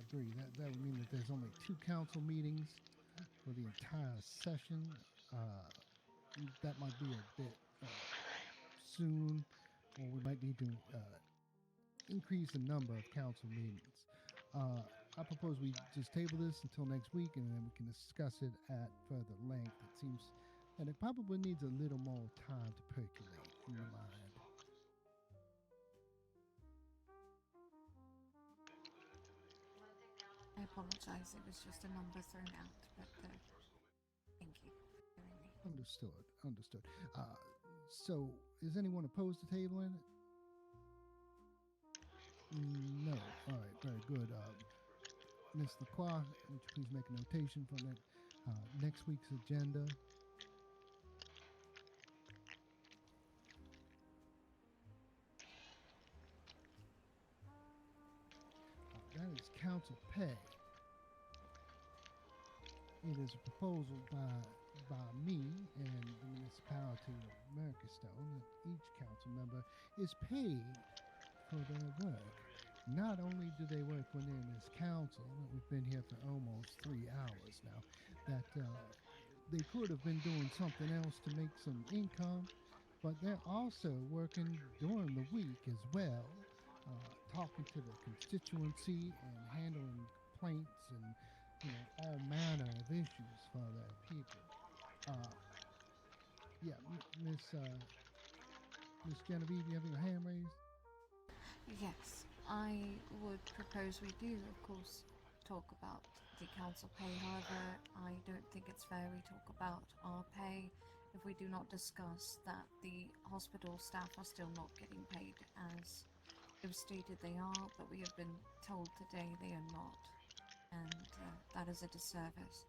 agree. That would mean that there's only two council meetings for the entire session. Uh, that might be a bit soon, or we might need to increase the number of council meetings. Uh, I propose we just table this until next week, and then we can discuss it at further length. It seems that it probably needs a little more time to percolate in the mind. I apologize, it was just a number thrown out, but thank you for hearing me. Understood. Understood. So, is anyone opposed to tabling it? No. All right. Very good. Ms. Lacroix, would you please make a notation for next week's agenda? That is council pay. It is a proposal by me and the municipality of Mercastone that each council member is paid for their work. Not only do they work within this council, we've been here for almost 3 hours now, that they could have been doing something else to make some income, but they're also working during the week as well, talking to the constituency and handling complaints and all manner of issues for their people. Uh, yeah, Miss Genevieve, you have your hand raised. Yes, I would propose we do, of course, talk about the council pay. However, I don't think it's fair we talk about our pay if we do not discuss that the hospital staff are still not getting paid as it was stated they are, but we have been told today they are not, and that is a disservice.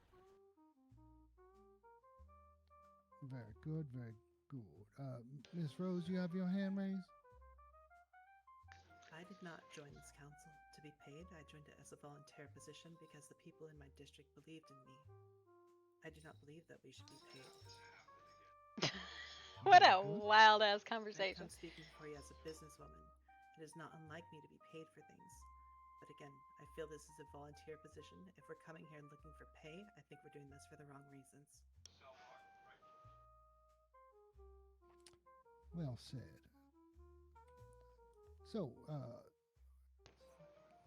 Very good, very good. Miss Rose, you have your hand raised. I did not join this council to be paid. I joined it as a volunteer position because the people in my district believed in me. I do not believe that we should be paid. What Very a good. wild ass I come conversation. speaking before you as a businesswoman. It is not unlike me to be paid for things. But again, I feel this is a volunteer position. If we're coming here and looking for pay, I think we're doing this for the wrong reasons. Well said. So,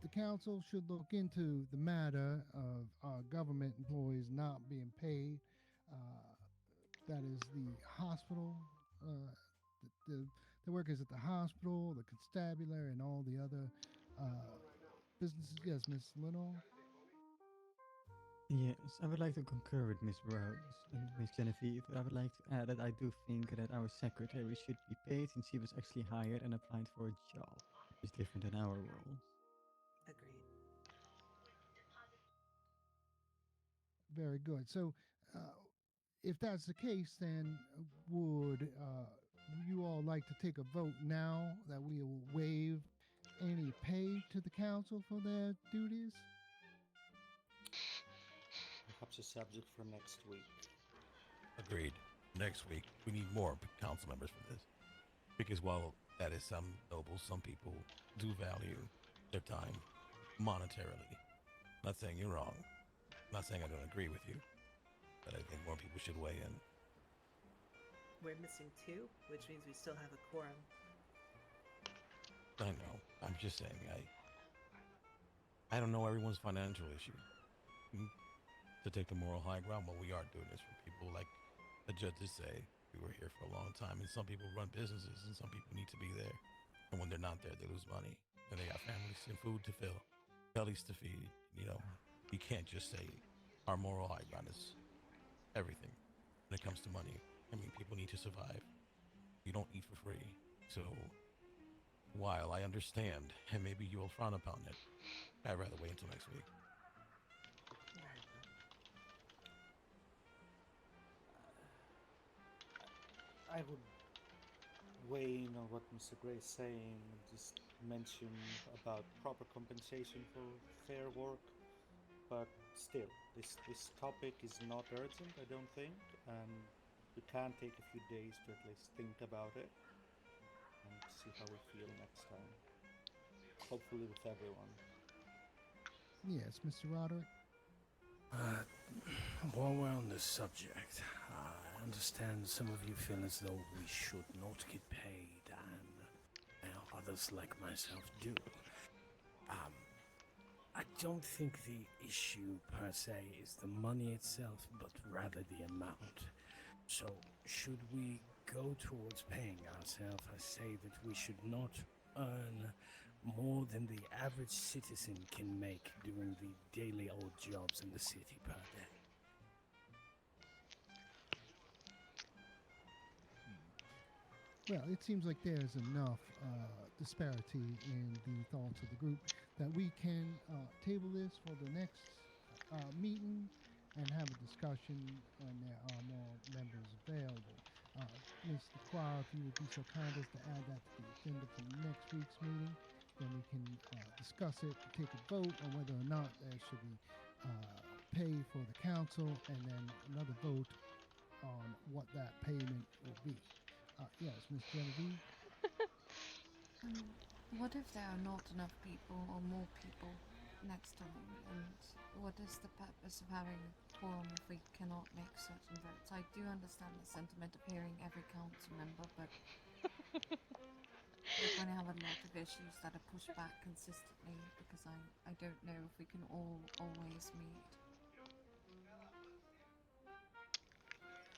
the council should look into the matter of our government employees not being paid. Uh, that is the hospital, uh, the workers at the hospital, the constabulary, and all the other uh, businesses. Yes, Miss Lenore. Yes, I would like to concur with Miss Rose and Miss Genevieve, but I would like to add that I do think that our secretary should be paid since she was actually hired and applied for a job, which is different than our roles. Agreed. Very good. So, if that's the case, then would you all like to take a vote now that we will waive any pay to the council for their duties? Perhaps a subject for next week. Agreed. Next week, we need more council members for this. Because while that is some noble, some people do value their time monetarily. Not saying you're wrong. Not saying I don't agree with you. But I think more people should weigh in. We're missing two, which means we still have a quorum. I know. I'm just saying I don't know everyone's financial issue. To take the moral high ground, but we are doing this for people like the judges say. We were here for a long time, and some people run businesses, and some people need to be there. And when they're not there, they lose money, and they got families and food to fill, bellies to feed. You can't just say our moral high ground is everything when it comes to money. I mean, people need to survive. You don't eat for free. So while I understand, and maybe you will frown upon it, I'd rather wait until next week. I would weigh in on what Mr. Gray is saying and just mention about proper compensation for fair work. But still, this topic is not urgent, I don't think, and we can take a few days to at least think about it and see how we feel next time. Hopefully with everyone. Yes, Mr. Roderick? Uh, while we're on this subject, I understand some of you feel as though we should not get paid, and others like myself do. I don't think the issue per se is the money itself, but rather the amount. So, should we go towards paying ourselves, I say that we should not earn more than the average citizen can make doing the daily odd jobs in the city per day. Well, it seems like there's enough disparity in the thoughts of the group that we can table this for the next meeting and have a discussion, and there are more members available. Ms. LaCroix, if you would be so kind as to add that to the agenda for next week's meeting, then we can discuss it, take a vote on whether or not there should be pay for the council, and then another vote on what that payment will be. Yes, Miss Genevieve. What if there are not enough people or more people next time? And what is the purpose of having a quorum if we cannot make certain votes? I do understand the sentiment of hearing every council member, but we're going to have a lot of issues that are pushed back consistently because I don't know if we can all always meet.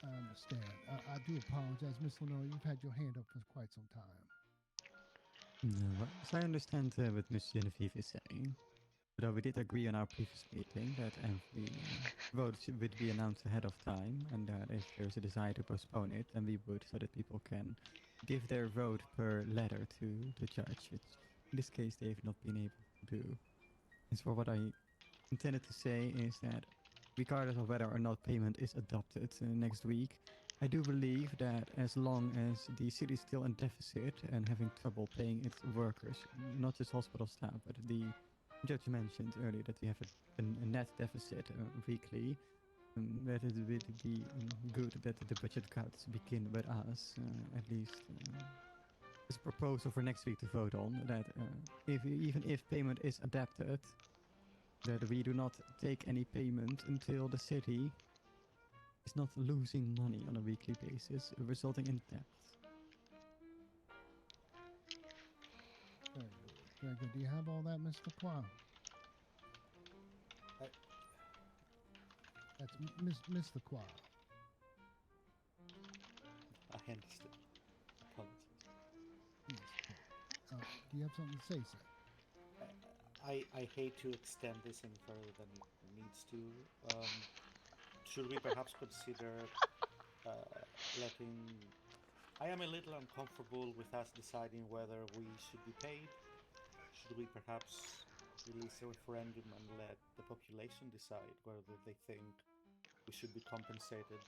I understand. I do apologize, Miss Lenore. You've had your hand up for quite some time. No, as I understand what Miss Genevieve is saying, although we did agree on our previous meeting that every vote would be announced ahead of time, and that if there's a desire to postpone it, then we would, so that people can give their vote per letter to the judge, which in this case they've not been able to do. And so what I intended to say is that regardless of whether or not payment is adopted next week, I do believe that as long as the city is still in deficit and having trouble paying its workers, not just hospital staff, but the judge mentioned earlier that we have a net deficit weekly, that it would be good that the budget cuts begin with us, at least. As a proposal for next week to vote on, that even if payment is adapted, that we do not take any payment until the city is not losing money on a weekly basis, resulting in debt. Very good. Very good. Do you have all that, Miss LaCroix? That's Miss LaCroix. I understood. Apologies. Yes. Do you have something to say, sir? I hate to extend this any further than it needs to. Should we perhaps consider letting... I am a little uncomfortable with us deciding whether we should be paid. Should we perhaps release a referendum and let the population decide whether they think we should be compensated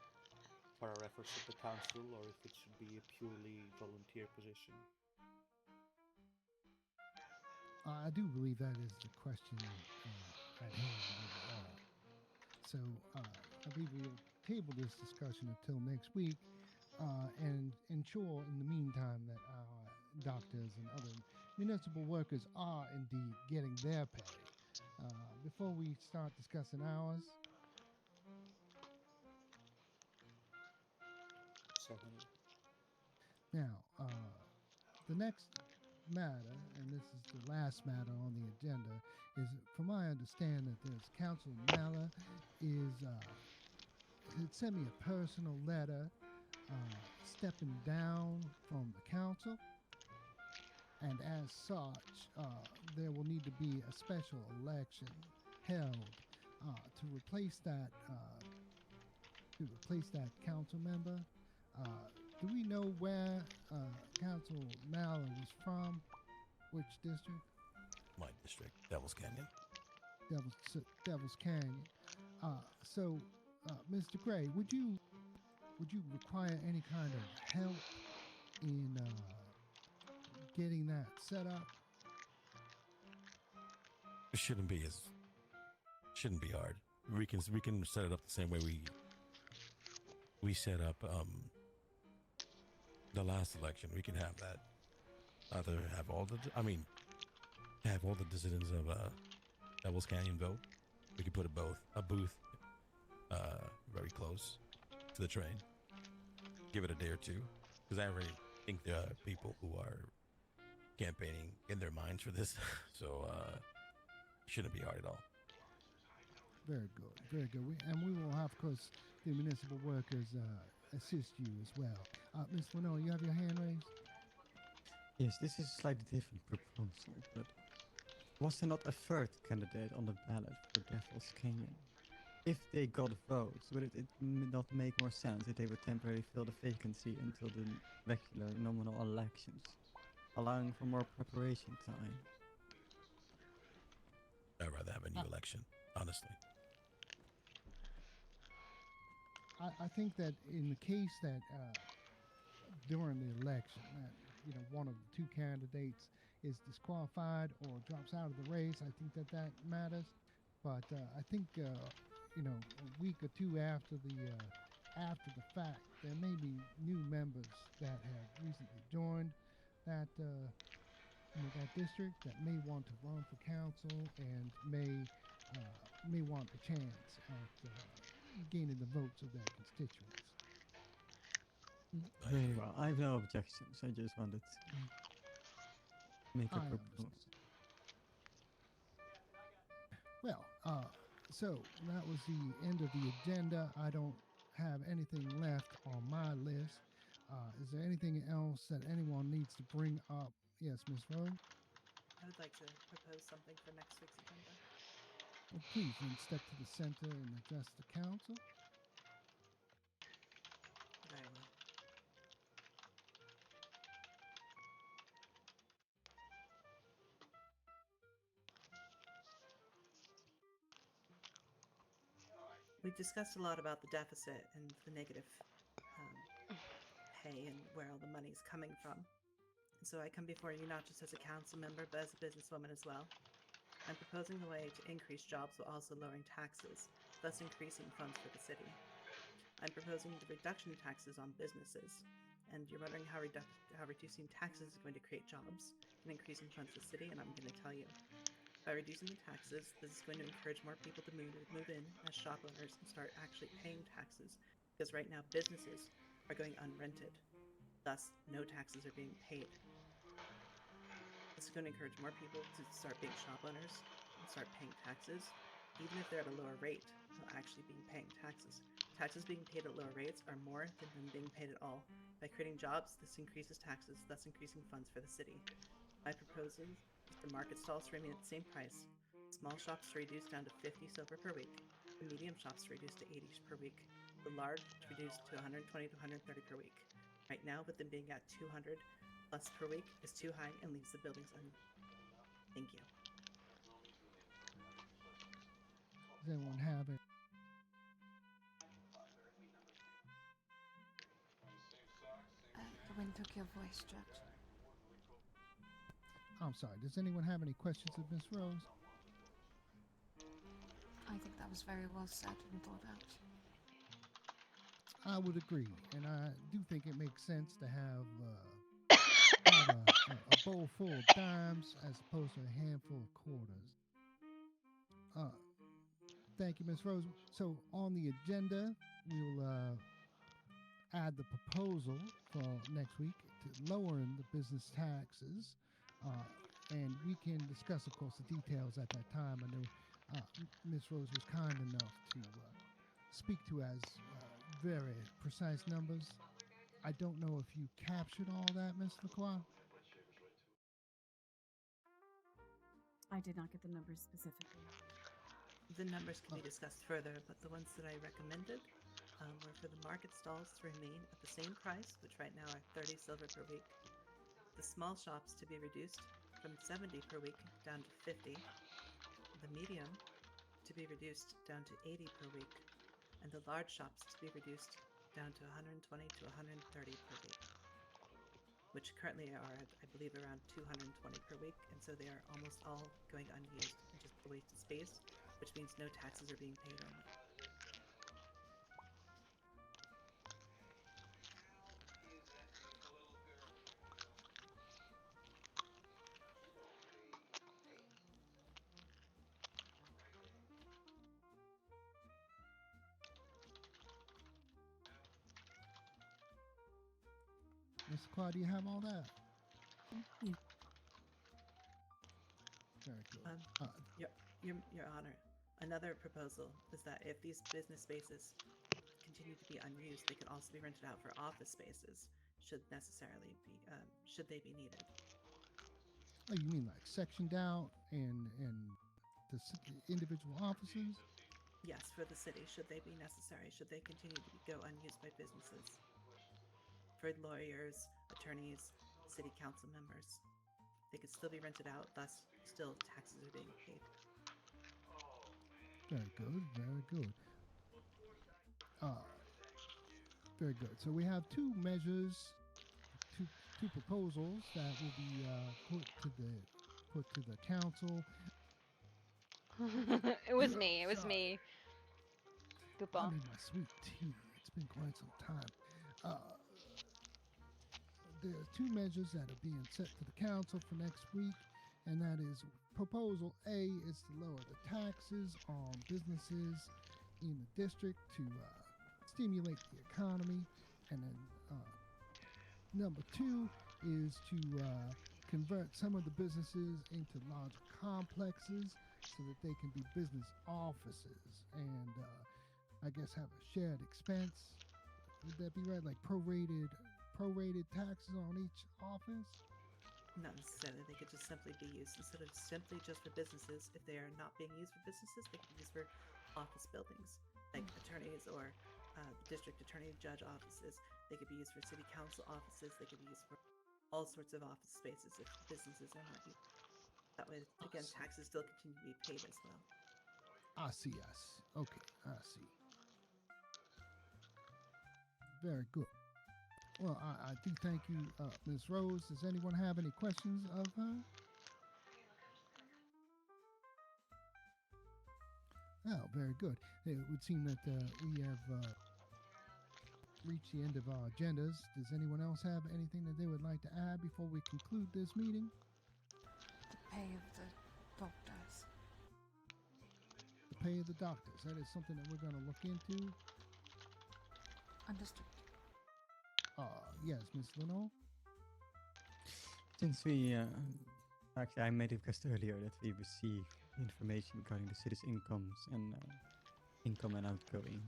for our efforts at the council, or if it should be a purely volunteer position? I do believe that is the question at hand overall. So I believe we'll table this discussion until next week and ensure in the meantime that our doctors and other municipal workers are indeed getting their pay. Before we start discussing ours, Certainly. now, the next matter, and this is the last matter on the agenda, is from my understanding that there's Councilor Mala had sent me a personal letter stepping down from the council, and as such, there will need to be a special election held to replace that council member. Do we know where Council Mala was from? Which district? My district, Devil's Canyon. Devil's Canyon. So, Mr. Gray, would you require any kind of help in getting that set up? It shouldn't be hard. We can set it up the same way we set up the last election. We can have that. Either have all the decisions of Devil's Canyon vote. We could put a booth very close to the train. Give it a day or two, because I already think there are people who are campaigning in their minds for this, so shouldn't be hard at all. Very good, very good. We will have, of course, the municipal workers assist you as well. Ms. Lenore, you have your hand raised? Yes, this is a slightly different proposal, but was there not a third candidate on the ballot for Devil's Canyon? If they got votes, would it not make more sense if they would temporarily fill the vacancy until the regular nominal elections, allowing for more preparation time? I'd rather have a new election, honestly. I think that in the case that during the election, that one of the two candidates is disqualified or drops out of the race, I think that matters. But I think a week or two after the fact, there may be new members that have recently joined that that district that may want to run for council and may want a chance at gaining the votes of their constituents. Very well. I have no objections. I just wanted to make a I proposal. understand. Well, so that was the end of the agenda. I don't have anything left on my list. Is there anything else that anyone needs to bring up? Yes, Ms. Rose? I would like to propose something for next week's agenda. Well, please then step to the center and address the council. Very well. We've discussed a lot about the deficit and the negative pay and where all the money is coming from. And so I come before you not just as a council member, but as a businesswoman as well. I'm proposing a way to increase jobs while also lowering taxes, thus increasing funds for the city. I'm proposing the reduction in taxes on businesses. And you're wondering how reducing taxes is going to create jobs and increasing funds to the city, and I'm going to tell you. By reducing the taxes, this is going to encourage more people to move in as shop owners and start actually paying taxes, because right now businesses are going unrented. Thus, no taxes are being paid. This is going to encourage more people to start being shop owners and start paying taxes. Even if they're at a lower rate, they'll actually be paying taxes. Taxes being paid at lower rates are more than them being paid at all. By creating jobs, this increases taxes, thus increasing funds for the city. My proposal is the market stalls to remain at the same price, small shops to reduce down to 50 silver per week, the medium shops to reduce to 80 per week, the large to reduce to 120 to 130 per week. Right now, with them being at 200 plus per week is too high and leaves the buildings Thank you. Does anyone have it? The wind took your voice, Judge. I'm sorry. Does anyone have any questions of Ms. Rose? I think that was very well said and thought out. I would agree, and I do think it makes sense to have a bowl full of dimes as opposed to a handful of quarters. Thank you, Ms. Rose. So on the agenda, we'll add the proposal for next week to lowering the business taxes, and we can discuss, of course, the details at that time. I know Ms. Rose was kind enough to speak to as very precise numbers. I don't know if you captured all that, Ms. LaCroix. I did not get the numbers specifically. The numbers can be discussed further, but the ones that I recommended were for the market stalls to remain at the same price, which right now are 30 silver per week. The small shops to be reduced from 70 per week down to 50. The medium to be reduced down to 80 per week. And the large shops to be reduced down to 120 to 130 per week, which currently are, I believe, around 220 per week, and so they are almost all going unused and just a waste of space, which means no taxes are being paid on them. Mr. Clark, do you have all that? Yeah. Very good. Your Honor, another proposal is that if these business spaces continue to be unused, they can also be rented out for office spaces, should they be needed. Oh, you mean like sectioned out and the individual offices? Yes, for the city, should they be necessary, should they continue to go unused by businesses. For lawyers, attorneys, city council members. They could still be rented out, thus still taxes are being paid. Very good, very good. Very good. So we have two measures, two proposals that will be put to the council. It was me. It was Sorry. me. I Goodbye. need my sweet tea. It's been quite some time. There are two measures that are being set to the council for next week, and that is proposal A is to lower the taxes on businesses in the district to stimulate the economy, and then number two is to convert some of the businesses into larger complexes so that they can be business offices and I guess have a shared expense. Would that be right? Like prorated taxes on each office? Not necessarily. They could just simply be used instead of simply just for businesses. If they are not being used for businesses, they could be used for office buildings, like attorneys or district attorney judge offices. They could be used for city council offices. They could be used for all sorts of office spaces if businesses are not used. That way, again, taxes still continue to be paid as well. I see. Okay, I see. Very good. Well, I do thank you, Ms. Rose. Does anyone have any questions of her? Oh, very good. It would seem that we have reached the end of our agendas. Does anyone else have anything that they would like to add before we conclude this meeting? The pay of the doctors. The pay of the doctors. That is something that we're going to look into. Understood. Yes, Ms. Lenore? Since we, actually, I made a request earlier that we receive information regarding the city's incomes and income and outgoing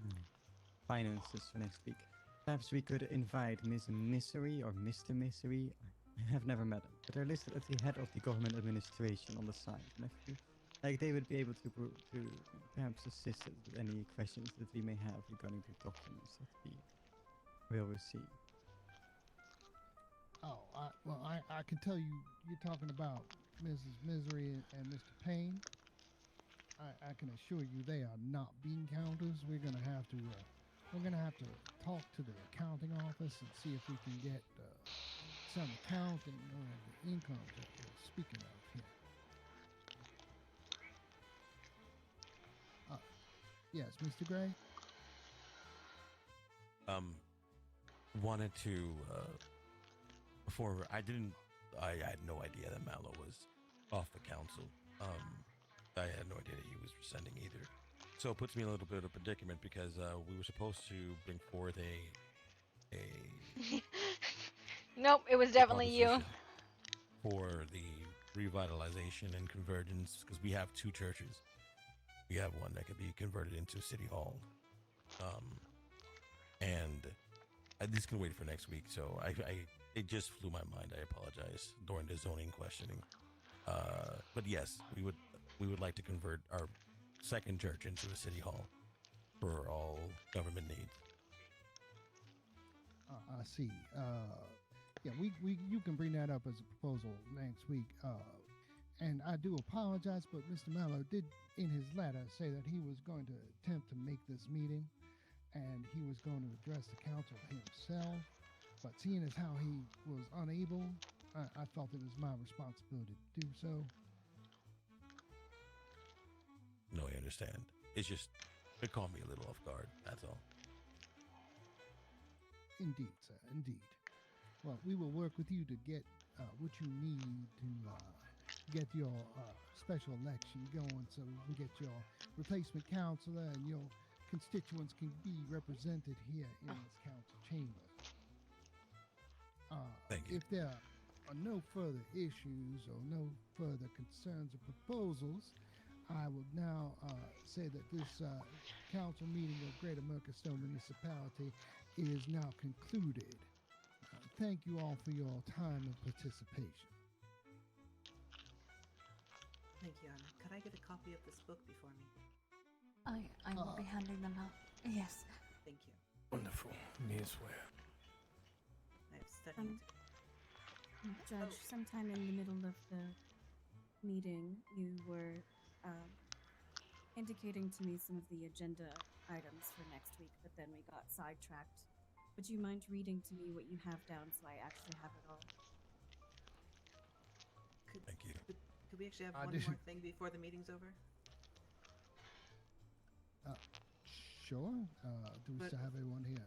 finances for next week. Perhaps we could invite Miss Misery or Mr. Misery. I have never met them, but they're listed as the head of the government administration on the site. And I feel like they would be able to perhaps assist us with any questions that we may have regarding the documents that we will receive. Oh, I can tell you, you're talking about Mrs. Misery and Mr. Payne. I can assure you they are not bean counters. We're gonna have to talk to the accounting office and see if we can get some accounting on the incomes that we're speaking of here. Yes, Mr. Gray. Wanted to before I had no idea that Mallow was off the council. I had no idea that he was rescinding either. So it puts me in a little bit of a predicament because we were supposed to bring forth a Nope, it was definitely you. proposition for the revitalization and convergence because we have two churches. We have one that could be converted into City Hall, and this can wait for next week. So it just flew my mind. I apologize during the zoning questioning. But yes, we would like to convert our second church into a City Hall for all government needs. I see. Yeah, you can bring that up as a proposal next week. And I do apologize, but Mr. Mallow did in his letter say that he was going to attempt to make this meeting and he was going to address the council himself. But seeing as how he was unable, I felt it was my responsibility to do so. No, I understand. It's just, it caught me a little off guard, that's all. Indeed, sir, indeed. Well, we will work with you to get what you need to get your special election going so we can get your replacement counselor and your constituents can be represented here in this council chamber. Thank you. If there are no further issues or no further concerns or proposals, I will now say that this council meeting of Greater Mercantone Municipality is now concluded. Thank you all for your time and participation. Thank you, Anna. Could I get a copy of this book before me? I will be handing them out. Yes. Thank you. Wonderful. Me as well. I have studying to do. Judge, sometime in the middle of the meeting, you were indicating to me some of the agenda items for next week, but then we got sidetracked. Would you mind reading to me what you have down so I actually have it all? Thank you. Could we actually have I one did- more thing before the meeting's over? Sure. Do we But- still have everyone here?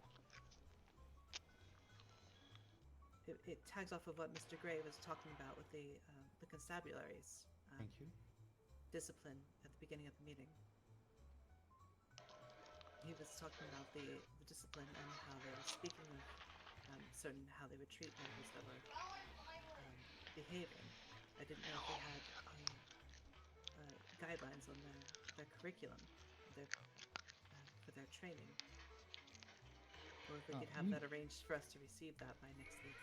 It tags off of what Mr. Gray was talking about with the constabularies. Thank you. Discipline at the beginning of the meeting. He was talking about the discipline and how they were speaking of how they would treat members that were behaving. I didn't know if they had guidelines on their curriculum, for their training, or if we could have that arranged for us to receive that by next week.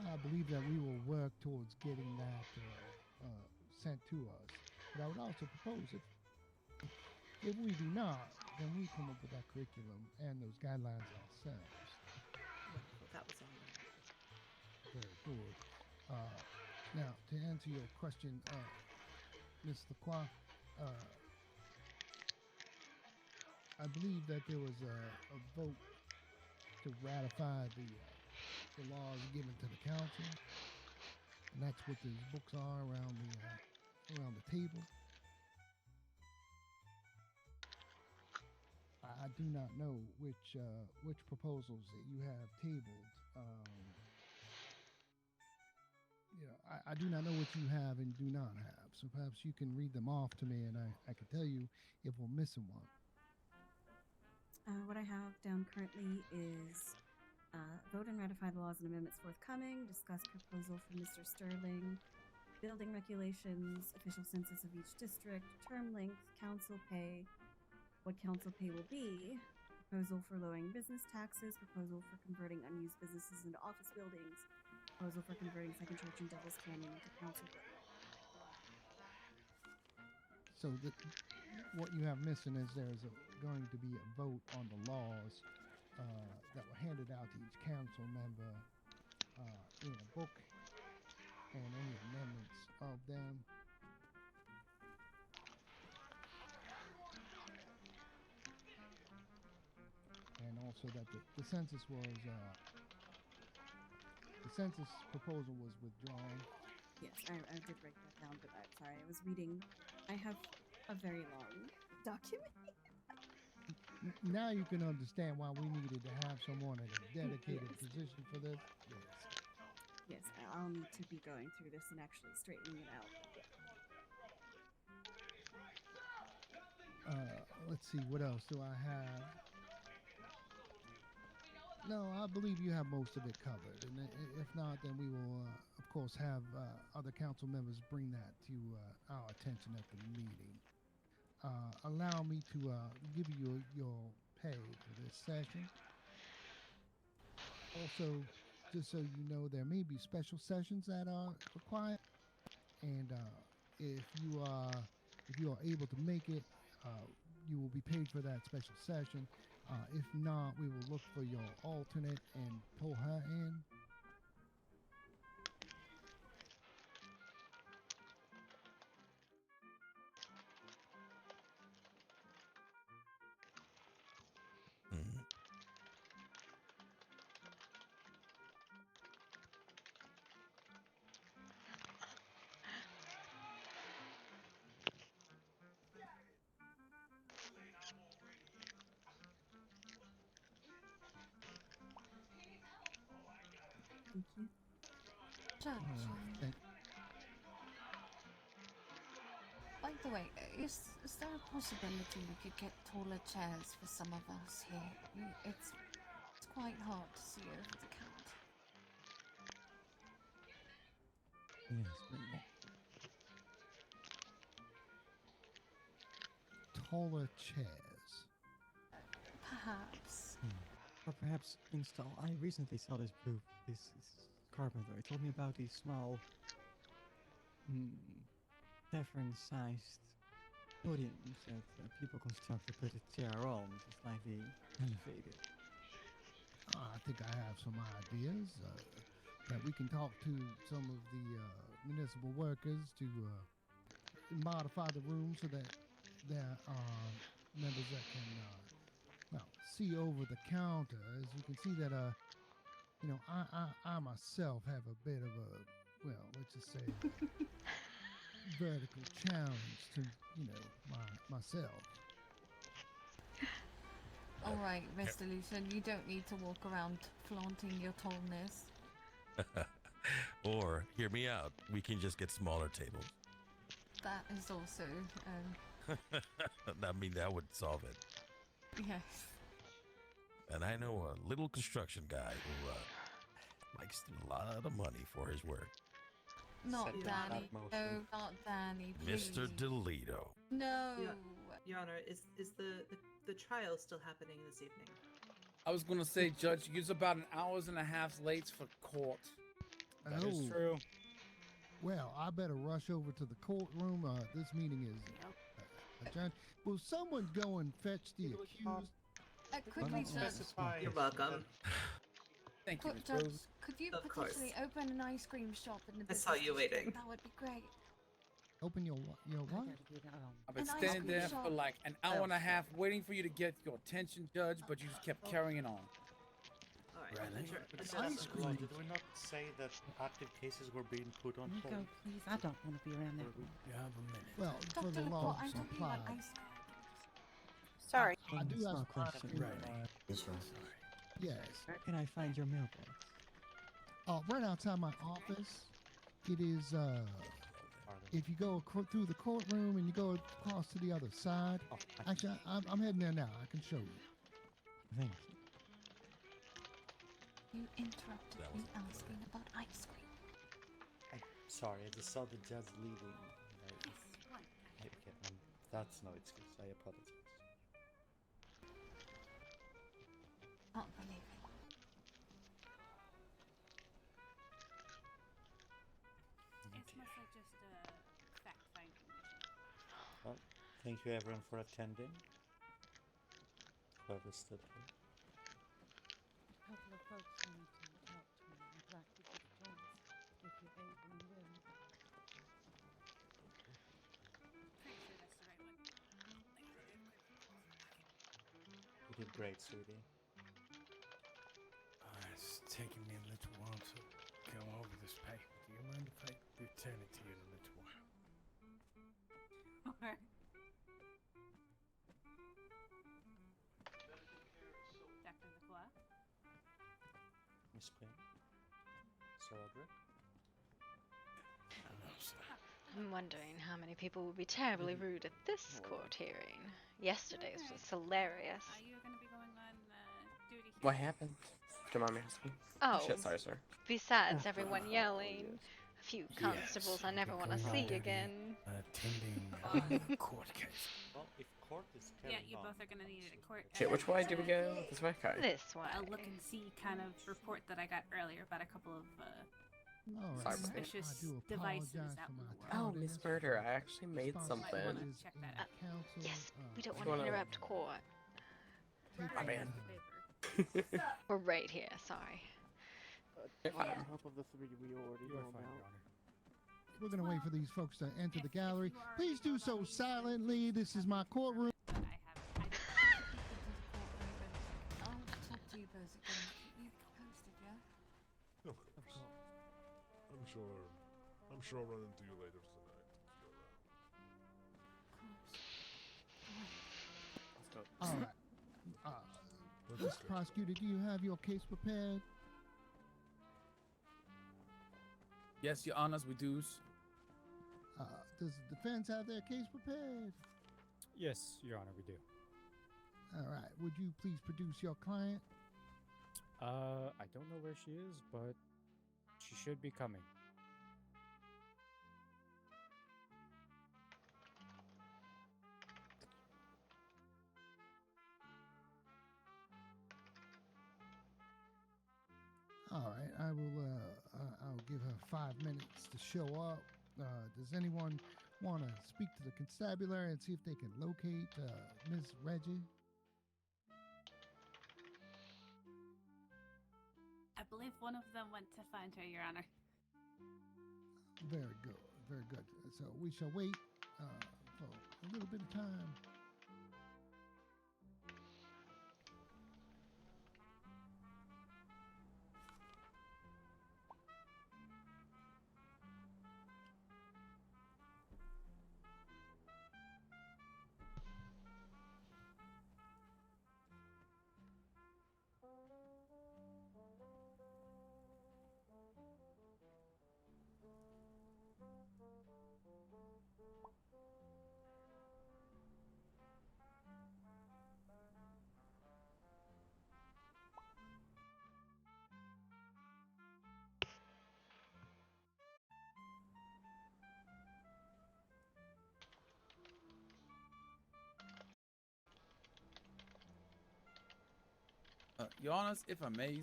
I believe that we will work towards getting that sent to us. But I would also propose if we do not, then we come up with that curriculum and those guidelines ourselves. Wonderful. That was all. Very good. Now, to answer your question, Ms. Lacroix, I believe that there was a vote to ratify the laws given to the council, and that's what these books are around the table. I do not know which proposals that you have tabled. I do not know what you have and do not have. So perhaps you can read them off to me, and I can tell you if we're missing one. What I have down currently is vote and ratify the laws and amendments forthcoming, discuss proposal from Mr. Sterling, building regulations, official census of each district, term length, council pay, what council pay will be, proposal for lowering business taxes, proposal for converting unused businesses into office buildings, proposal for converting Second Church and Devil's Canyon into council buildings. So what you have missing is there's going to be a vote on the laws that were handed out to each council member in a book, and any amendments of them. And also that the census proposal was withdrawn. Yes, I did write that down, but I'm sorry, I was reading. I have a very long document. Now you can understand why we needed to have someone in a dedicated position for this. Yes, I'll need to be going through this and actually straightening it out. Let's see, what else do I have? No, I believe you have most of it covered. And if not, then we will, of course, have other council members bring that to our attention at the meeting. Allow me to give you your pay for this session. Also, just so you know, there may be special sessions that are required, and if you are able to make it, you will be paid for that special session. If not, we will look for your alternate and pull her in. Mhm. Thank you. Judge, Thank by the way, is there a possibility we could get taller chairs for some of us here? It's quite hard to see over the counter. Yes, please. Taller chairs. Perhaps. Or perhaps install. I recently saw this carpenter. He told me about these small, tavern-sized podiums that people construct to put a chair on to slightly elevate it. I think I have some ideas that we can talk to some of the municipal workers to modify the room so that there are members that can see over the counter. As you can see that I myself have a bit of a, well, let's just say vertical challenge to myself. All right, Mr. Lucian, you don't need to walk around flaunting your tallness. Or, hear me out, we can just get smaller tables. That is also, I mean, that would solve it. yes. And I know a little construction guy who likes a lot of money for his work. Not Set Danny. that motion. No, not Danny, please. Mr. DeLito. No. Your Honor, is the trial still happening this evening? I was gonna say, Judge, you're about an hours and a half late for court. That is true. Well, I better rush over to the courtroom. This meeting is adjourned. Will someone go and fetch the accused? Could we just... You're welcome. Thank you, Could, Miss Judge, Rose. could you Of course. potentially open an ice cream shop in the I saw business you district? waiting. That would be great. Open your what? I've been An ice standing cream there shop. for like an hour and a half waiting for you to get your attention, Judge, but you just kept carrying on. All right. Really? Ice cream. Did we not say that active cases were being put on Nico, hold? please, I don't want to be around that. You have a minute. Well, for Dr. the Laporte, law I'm talking supply. about ice cream. Sorry. I do have Small some ice question. cream. Yes. Where can I find your mailbox? Right outside my office. It is. If you go through the courtroom and you go across to the other side. Oh, Actually, I'm heading there now. I can show you. Thank you. You interrupted That me was asking about ice cream. I'm sorry, I just saw the judge leaving. That's no excuse. I apologize. Can't believe it. It's mostly just a fact-finding mission. Well, thank you everyone for attending. Whoever stood here. A couple of folks wanted to talk to me. I'd like to give a chance if you're able and willing. Pretty sure that's the right one. You did great, sweetie. It's taking me a little while to go over this paper. Do you mind if I return it to you in a little while? Okay. Dr. Lacroix? Miss Quinn? Sir Roderick? No, sir. I'm wondering how many people will be terribly rude at this court hearing. Yesterday's was hilarious. You're going to be going on duty here. What happened? Do you mind me asking? Oh, Shit, sorry, sir. besides everyone yelling, a few constables I never want to Going on see duty, again. Attending a court case. Well, if court is Yeah, carrying you on, both are going to need it at court. Shit, which way do we go? This way? Okay. This way. A look and see kind of report that I got earlier about a couple of All right. Sorry, I suspicious do devices apologize out for in my the world. Oh, tardiness. Miss Murder, I actually made Responsibilities something. Might wanna check in that the out. council, Yes, we don't take want to wanna- interrupt court. My bad. Paper. We're right here, sorry. You're fine. On top of the three we already You are know fine, about. Your Honor. We're going to wait for these folks to enter the If gallery. you already Please know do about so these, silently. This is my courtroom. But I haven't. I'll talk to you both again. Keep me posted, yeah? Of course. I'm sure I'll run into you later tonight. Of course. Let's go. All right. Mr. Prosecutor, do you have your case prepared? Yes, Your Honors, we do. Does the defense have their case prepared? Yes, Your Honor, we do. All right. Would you please produce your client? I don't know where she is, but she should be coming. All right, I will. I'll give her 5 minutes to show up. Does anyone want to speak to the constabulary and see if they can locate Miss Reggie? I believe one of them went to find her, Your Honor. Very good, very good. So we shall wait for a little bit of time. Your Honors, if I may.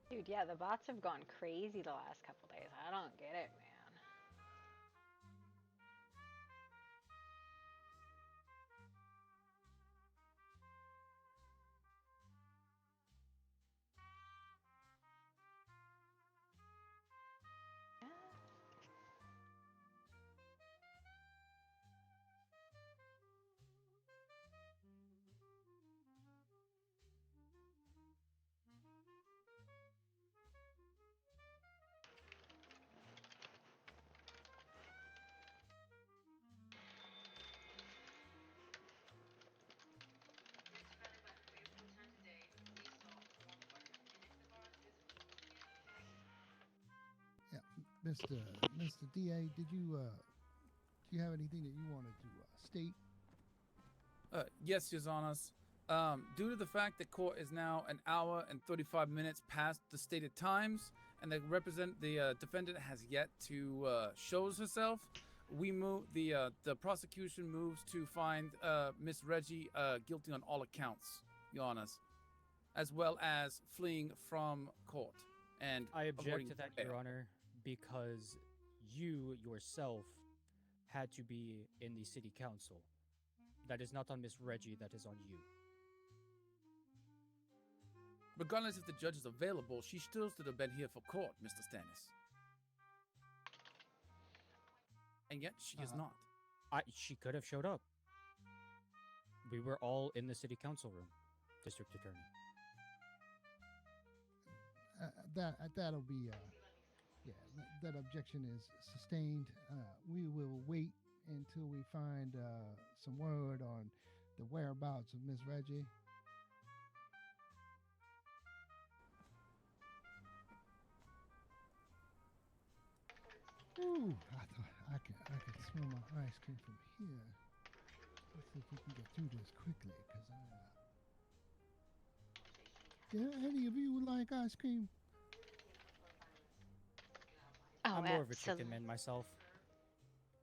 Dude, yeah, the bots have gone crazy the last couple days. I don't get it, man. Yeah, Mr. DA, did you do you have anything that you wanted to state? Yes, Your Honors. Due to the fact that court is now an hour and 35 minutes past the stated times, and the defendant has yet to shows herself, the prosecution moves to find Miss Reggie guilty on all accounts, Your Honors, as well as fleeing from court and I object avoiding to that, bail. Your Honor, because you yourself had to be in the city council. That is not on Miss Reggie, that is on you. Regardless if the judge is available, she still should have been here for court, Mr. Stannis. And yet she is not. She could have showed up. We were all in the city council room, District Attorney. That'll be that objection is sustained. We will wait until we find some word on the whereabouts of Miss Reggie. Ooh, I thought I could smell my ice cream from here. Let's see if we can get through this quickly, because any of you like ice cream? Oh, I'm more of a chicken man myself.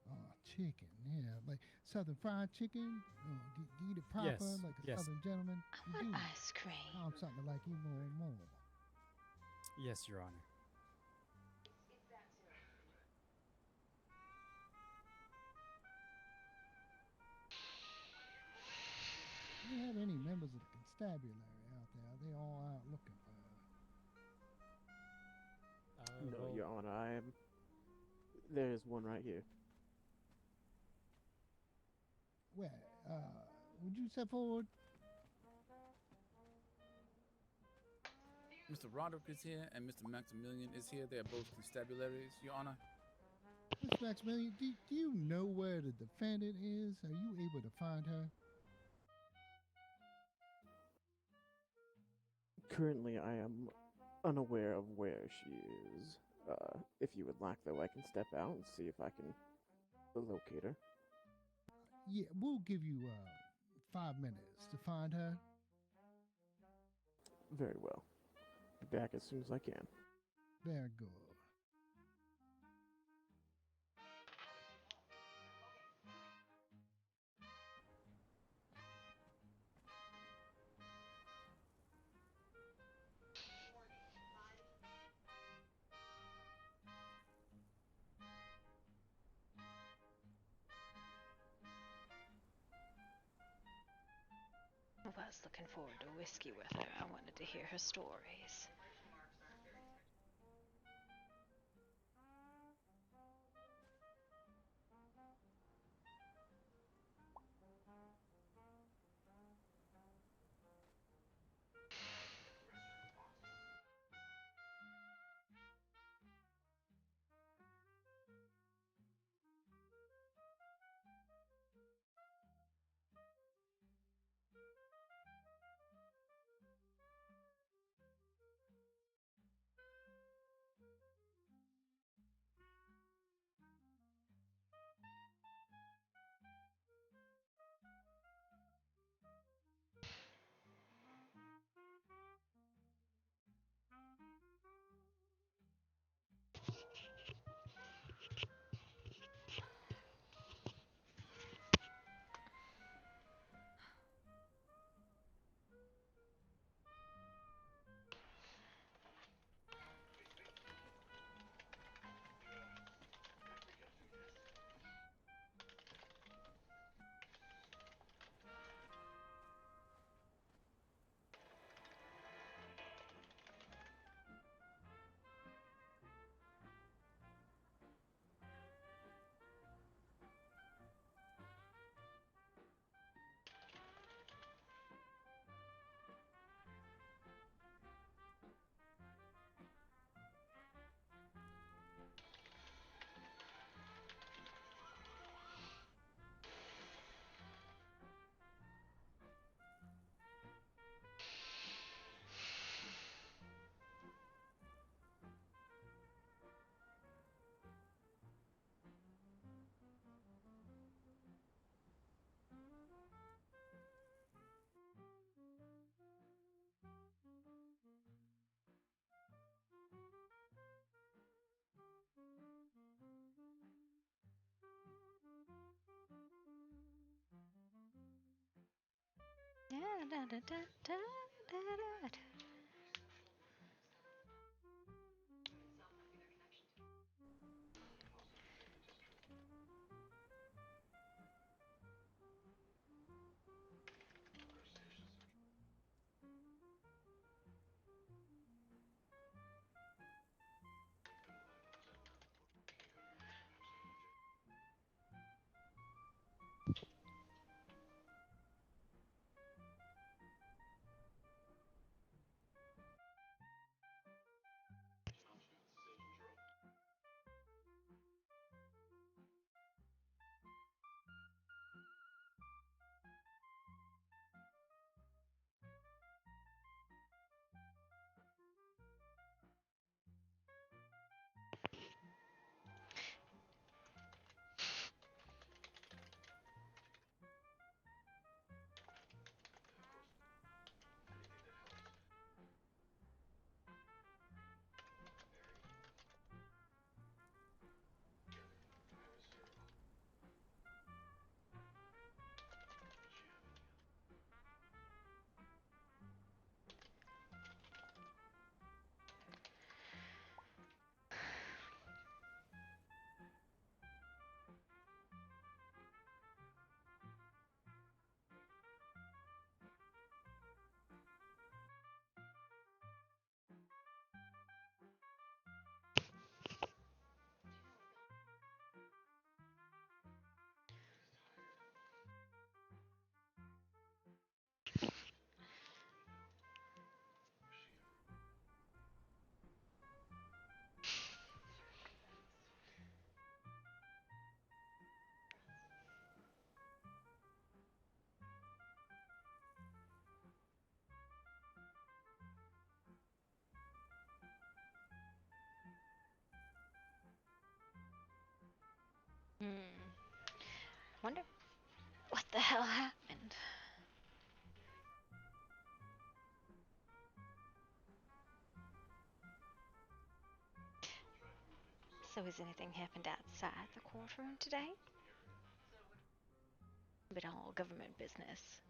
Oh, chicken, yeah, like Southern fried chicken. Do you eat it proper, Yes, like a yes. Southern gentleman? I You want do. ice cream. I'm starting to like you more and more. Yes, Your Honor. Do you have any members of the constabulary out there? Are they all out looking for her? No, Your Honor, there's one right here. Where? Would you step forward? Mr. Roderick is here and Mr. Maximilian is here. They are both constabularies, Your Honor. Miss Maximilian, do you know where the defendant is? Are you able to find her? Currently, I am unaware of where she is. If you would like, though, I can step out and see if I can locate her. Yeah, we'll give you 5 minutes to find her. Very well. Be back as soon as I can. Very good. I was looking forward to whiskey with her. I wanted to hear her stories. Wonder what the hell happened. So has anything happened outside the courtroom today? But all government business.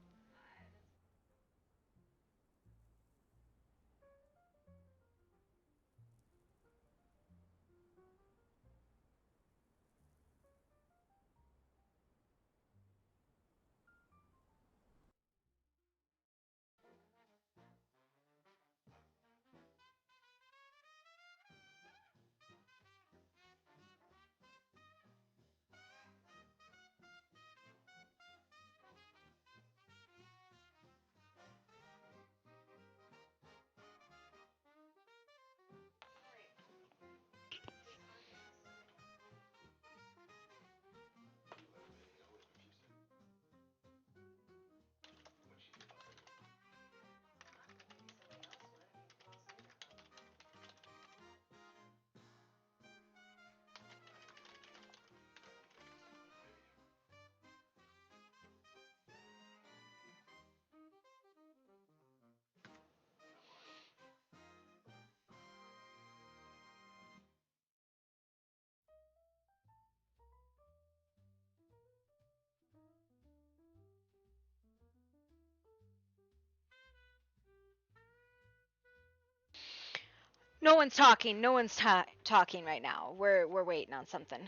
No one's talking. No one's talking right now. We're waiting on something.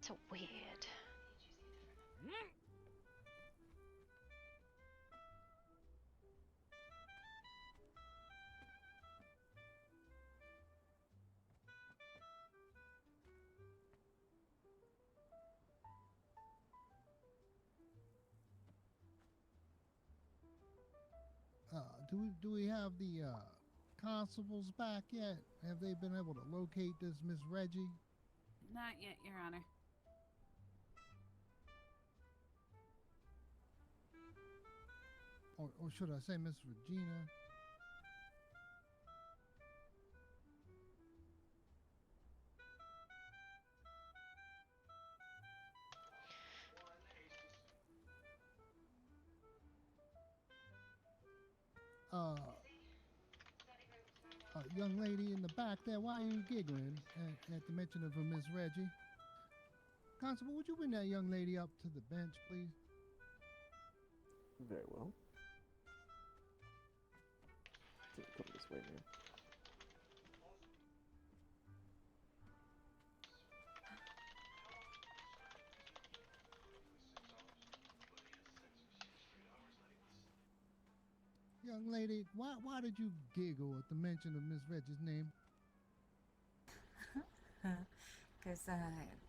So weird. Do we have the constables back yet? Have they been able to locate this Miss Reggie? Not yet, Your Honor. Or should I say Miss Regina? Young lady in the back there, why are you giggling at the mention of a Miss Reggie? Constable, would you bring that young lady up to the bench, please? Very well. Come this way, man. Young lady, why did you giggle at the mention of Miss Reggie's name? Because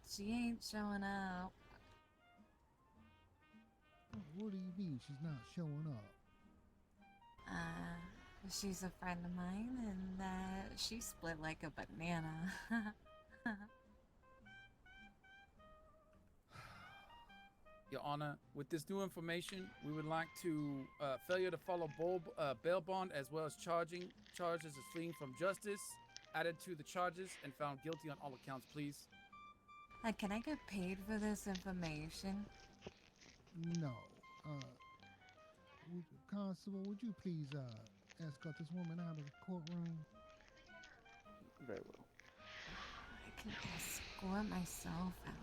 she ain't showing up. What do you mean she's not showing up? She's a friend of mine, and she split like a banana. Your Honor, with this new information, we would like to failure to follow bail bond as well as charges as fleeing from justice added to the charges and found guilty on all accounts, please. Can I get paid for this information? No. Constable, would you please escort this woman out of the courtroom? Very well. I can escort myself out.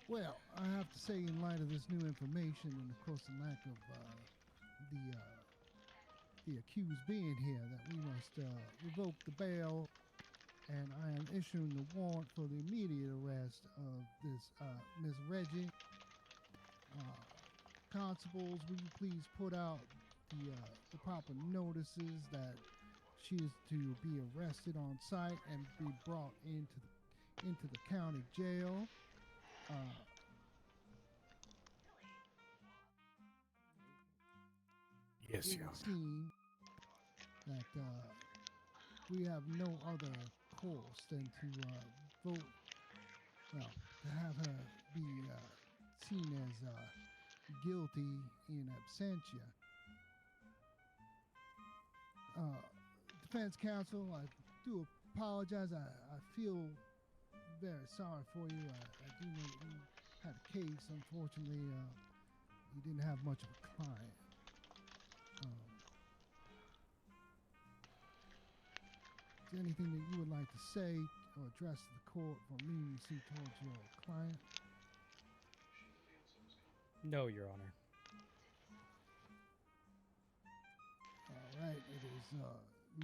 Well, I have to say, in light of this new information and, of course, the lack of the accused being here, that we must revoke the bail and I am issuing the warrant for the immediate arrest of this Miss Reggie. Constables, will you please put out the proper notices that she is to be arrested on site and be brought into the county jail. Yes, It Your would Honor. seem that we have no other course than to vote, well, to have her be seen as guilty in absentia. Defense counsel, I do apologize. I feel very sorry for you. I do know that you had a case. Unfortunately, you didn't have much of a client. Is there anything that you would like to say or address to the court for leniency towards your client? No, Your Honor. All right, it is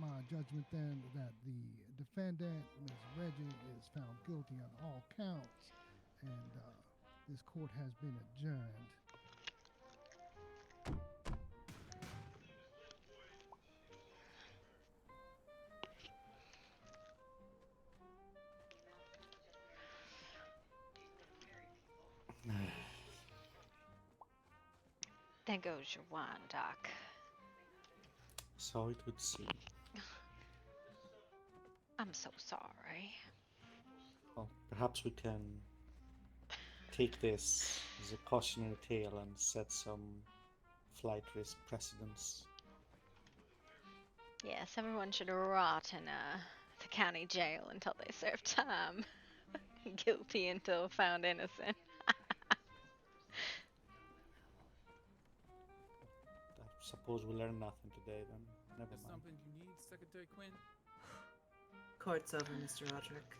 my judgment then that the defendant, Ms. Reggie, is found guilty on all counts, and this court has been adjourned. There goes your wine, Doc. So it would seem. I'm so sorry. Well, perhaps we can take this as a cautionary tale and set some flight risk precedents. Yes, everyone should rot in the county jail until they serve time. Guilty until found innocent. I suppose we learned nothing today then. Never There's mind. something you need, Secretary Quinn? Court's over, Mr. Roderick.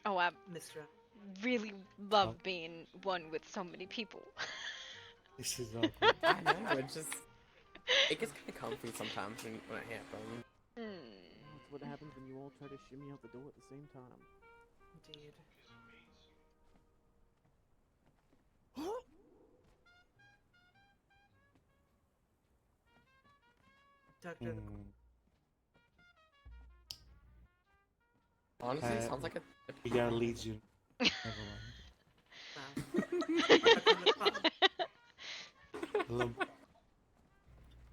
Oh, I Mr. really love being one with so many people. This is awkward. I know, it gets kind of comfy sometimes when it happens. That's what happens when you all try to shimmy out the door at the same time. Indeed. Doctor, Honestly, sounds like a... We are Legion. Never mind.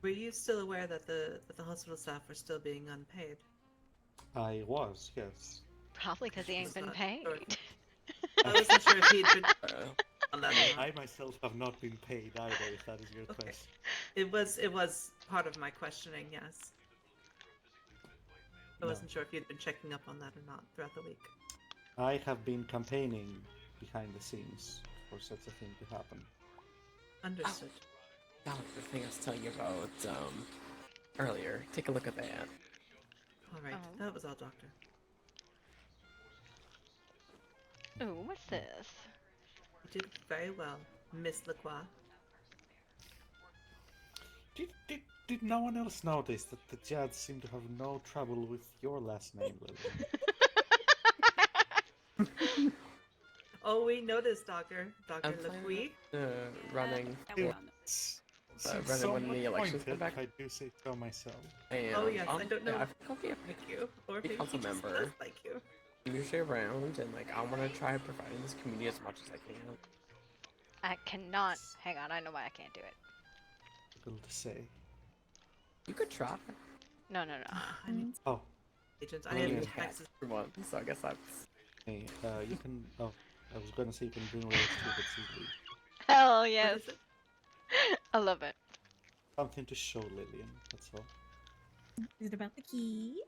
Were you still aware that the hospital staff were still being unpaid? I was, yes. Probably because he ain't been paid. I wasn't sure if he'd been on that. I myself have not been paid either, if that is your question. It was part of my questioning, yes. I wasn't sure if you'd been checking up on that or not throughout the week. I have been campaigning behind the scenes for such a thing to happen. Understood. That was the thing I was telling you about earlier. Take a look at that. Alright, that was all, Doctor. Ooh, what's this? You did very well, Miss Lacroix. Did no one else notice that the Jads seem to have no trouble with your last name, Lily? Oh, we noticed, Dr. Dr. Lacroix. Running. Running when the elections come back. I do say so myself. And, Oh yes, I don't know. Yeah, Thank you. Or maybe council he just member. does like you. I'm usually around, and I want to try providing this community as much as I can. I cannot. Hang on, I know why I can't do it. Difficult to say. You could try. No. I need Oh. agents. I I mean, need you taxes. for one, so I guess that's... Hey, you can... Oh, I was gonna say you can bring away stupid easily. Hell yes. I love it. Something to show Lillian, that's all. Is it about the key?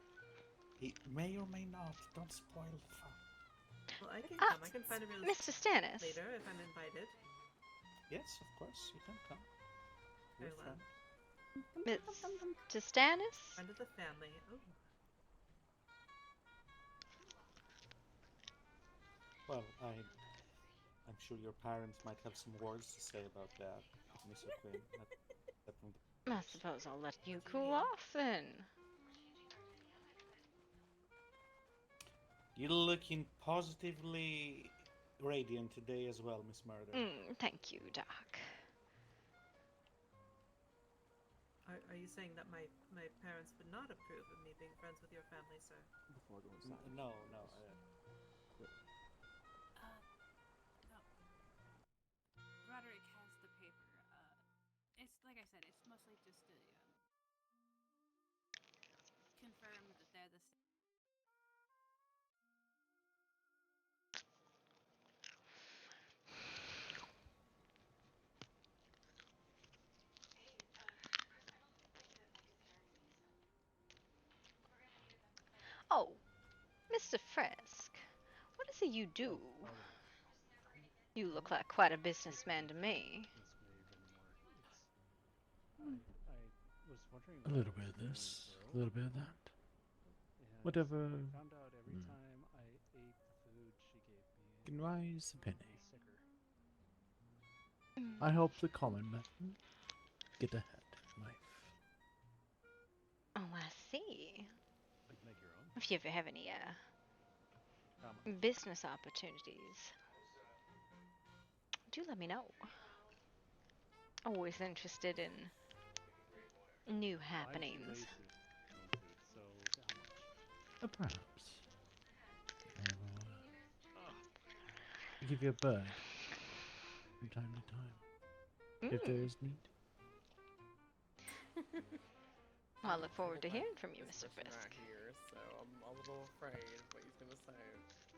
He may or may not. Don't spoil the fun. Well, I can come. I can find a real Mr. Stannis. later if I'm invited. Yes, of course, you can come. Very well. Mr. Stannis? Friend of the family. Oh. Well, I'm sure your parents might have some words to say about that. Miss O'Quinn. Not that from I suppose I'll let you cool off then. You're looking positively radiant today as well, Miss Murder. Thank you, Doc. Are you saying that my parents would not approve of me being friends with your family, sir? Before going silent. No. No. Roderick has the paper. It's like I said. It's mostly just to confirm that they're the same. Oh, Mr. Fresk, what is it you do? You look like quite a businessman to me. I was wondering. A little bit of this, a little bit of that. Whatever. I found out every time I ate the food she gave me. Can rise a penny. Sicker. I help the common man get ahead in life. Oh, I see. Like make your own. If you ever have any business opportunities, do let me know. Always interested in new happenings. Perhaps. I will give you a bird from time to time, if there is need. Well, I look forward to hearing from you, Mr. Frisk. Not here, so I'm a little afraid what he's gonna say.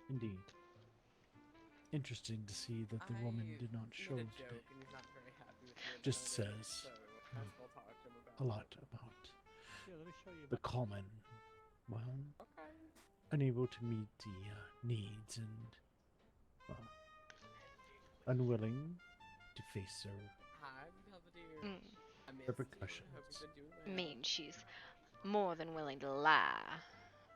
Indeed. Interesting to see that the woman did not show made a today. joke and he's not very happy with me Just about it, says so I'll talk to him about a lot it. about Yeah, let me show you the common, well, Okay. unable to meet the needs and unwilling to face their Hi, Belvedere. I miss repercussions. you. Hope you've been doing well. Means she's more than willing to lie.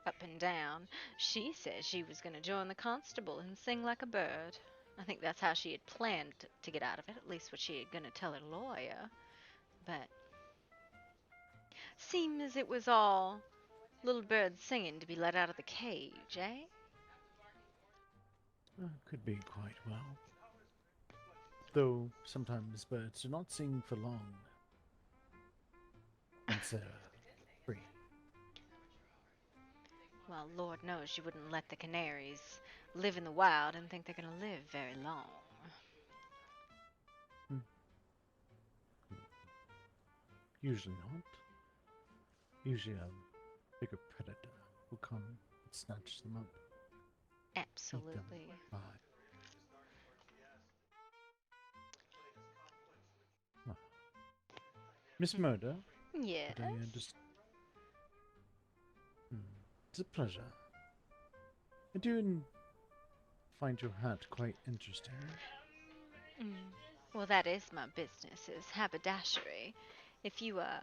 Up and down. She said she was going to join the constable and sing like a bird. I think that's how she had planned to get out of it, at least what she had going to tell her lawyer. But seems it was all little bird singing to be let out of the cage, eh? Could be quite well. Though sometimes birds do not sing for long. Once they're free. Well, Lord knows you wouldn't let the canaries live in the wild and think they're going to live very long. Usually not. Usually a bigger predator will come and snatch them up. Absolutely. Eat them alive. Well, Miss Murder? Yes? Could I it's a pleasure. I do find your hat quite interesting. Well, that is my business, is haberdashery. If you are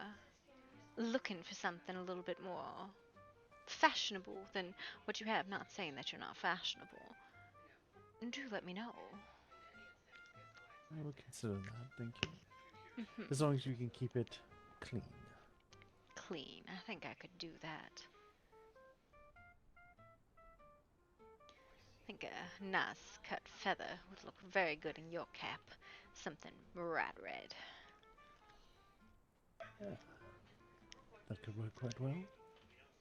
looking for something a little bit more fashionable than what you have, not saying that you're not fashionable, do let me know. I will consider that, thank you. As long as you can keep it clean. Clean. I think I could do that. I think a nice cut feather would look very good in your cap. Something bright red. Yeah. That could work quite well.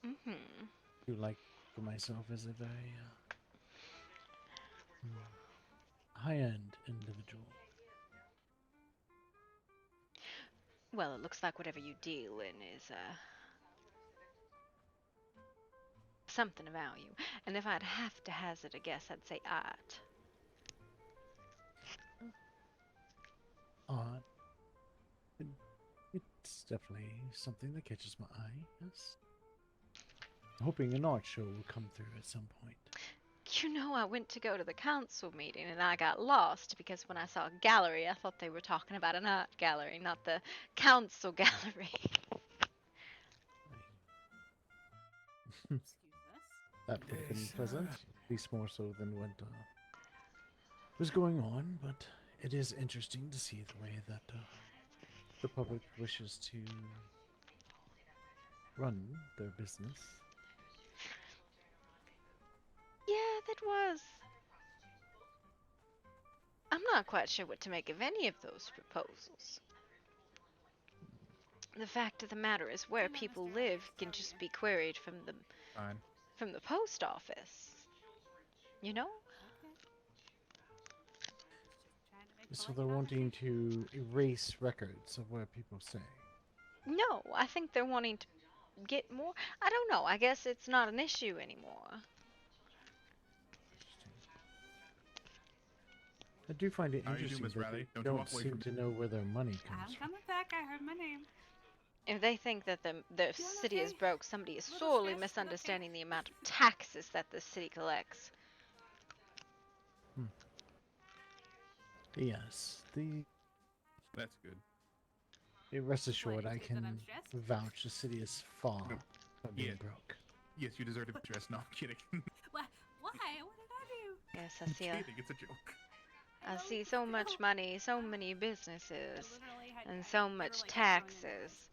You like for myself as a very high-end individual. Well, it looks like whatever you deal in is something of value. And if I'd have to hazard a guess, I'd say art. Art. It's definitely something that catches my eye, yes. Hoping an art show will come through at some point. You know, I went to go to the council meeting and I got lost because when I saw a gallery, I thought they were talking about an art gallery, not the council gallery. Excuse us. That would have been pleasant, at least more so than what was going on, but it is interesting to see the way that the public wishes to run their business. Yeah, that was. I'm not quite sure what to make of any of those proposals. The fact of the matter is, where people live can just be queried Fine. from the post office. You know? So they're wanting to erase records of where people stay. No, I think they're wanting to get more. I don't know. I guess it's not an issue anymore. I do find it How are you doing, interesting Miss that Riley? they Don't you don't walk away seem from to me. know where their money comes I'm from. coming back. I heard my name. If they think that the city is broke, somebody is Little sorely stressed, but okay. misunderstanding the amount of taxes that the city collects. Yes, That's good. rest assured, What, I that can I'm stressed? vouch the city is far No. from being Yeah. broke. Yes, you deserve to be dressed. No, I'm kidding. What? Why? What did I do? Yes, I I'm see. kidding. It's a joke. I see so much money, so many businesses, and I so much literally had thrown in taxes.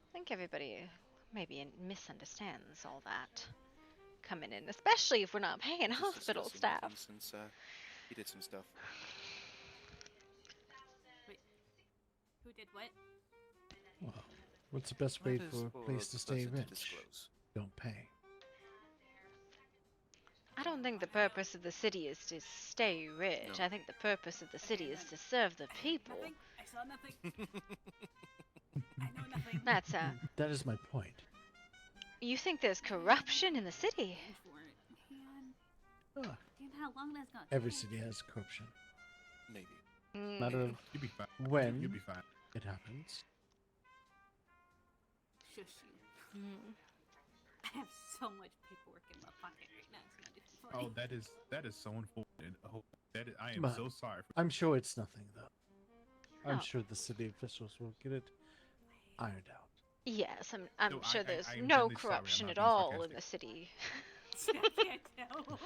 I think everybody maybe misunderstands all that coming in, especially if we're not paying Just hospital discussing with staff. him since he did some stuff. Wait. Who did what? Well, what's the best way That is for a for place to the stay person to rich? disclose. Don't pay. I don't think the purpose of the city is to stay rich. No. I think the purpose of the city is to serve the people. Nothing. I saw nothing. I know nothing. That's That is my point. You think there's corruption in the city? Man. Ah, Do you know how long that's gonna every take? city has corruption. Maybe. Matter of You'll be fine. when You'll be fine. it happens. Shush you. I have so much paperwork in my pocket right now. It's not even funny. Oh, that is so unfortunate. Oh, I am But so sorry. I'm sure it's nothing, though. I'm No. sure the city officials will get it ironed out. Yes, I'm No, sure there's I am no genuinely sorry. I'm corruption not at being all in sarcastic. the city. I can't tell.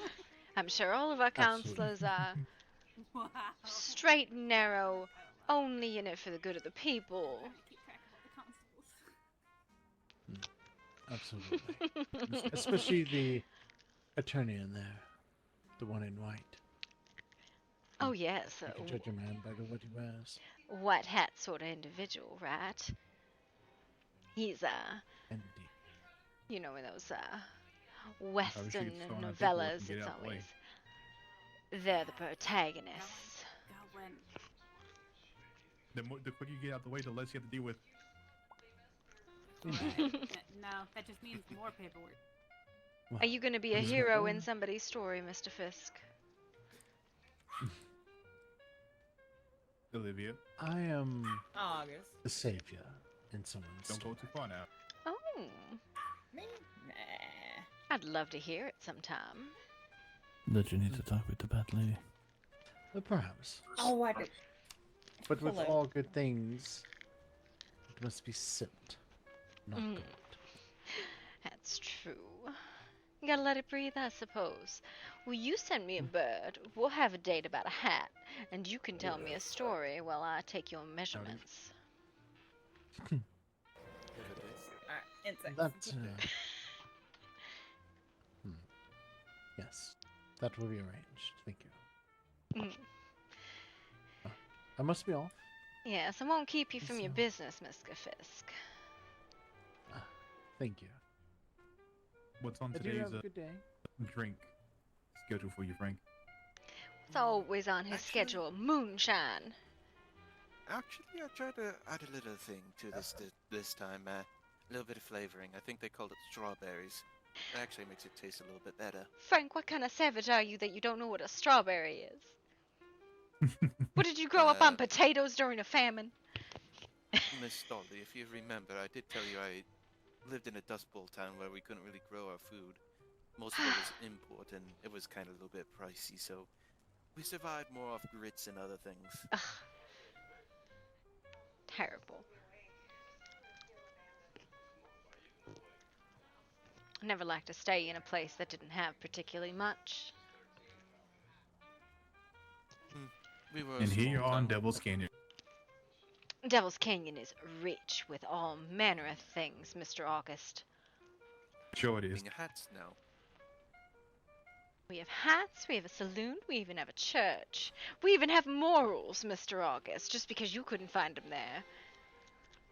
I'm sure all of our Absolutely. councillors are Wow. straight and narrow, only in it for the good of the people. Trying to keep track of all the constables. Absolutely. Especially the attorney in there. The one in white. Oh yes, You can judge a man by what he wears. white hat sort of individual, right? He's Indeed. you know, in those we Western should get started on paperwork novellas, and get it's out the way. always they're the protagonists. God, when The quicker you get out the way, the less you have to deal with. no, that just means more paperwork. Well, Are you going to be a he's not hero wrong. in somebody's story, Mr. Fisk? Olivia, I am August. the savior in someone's don't story. go too far now. Oh, Me? Nah. I'd love to hear it sometime. That you need to talk with the bad lady. Perhaps. Oh, I did. But with Hello. all good things, it must be sipped, not Mm. gold. That's true. You gotta let it breathe, I suppose. Will you send me a bird? We'll have a date about a hat, and you can tell me a story while I take your measurements. Insects. That, yes, that will be arranged. Thank you. Mm. I must be off. Yes, I won't keep you from your So- business, Mr. Fisk. Thank you. What's on I do today's have a good day. drink schedule for you, Frank? It's always on his schedule. Moonshine. Actually, I tried to add a little thing to this time. A little bit of flavoring. I think they called it strawberries. It actually makes it taste a little bit better. Frank, what kind of savage are you that you don't know what a strawberry is? What, did you grow up on potatoes during a famine? Miss Dolly, if you remember, I did tell you I lived in a Dust Bowl town where we couldn't really grow our food. Most of it was import, and it was kind of a little bit pricey, so we survived more off grits and other things. Ugh. Terrible. I never liked to stay in a place that didn't have particularly much. We were a And here small you're on town. Devil's Canyon. Devil's Canyon is rich with all manner of things, Mr. August. Sure it is. Being hats now. We have hats, we have a saloon, we even have a church. We even have morals, Mr. August, just because you couldn't find them there.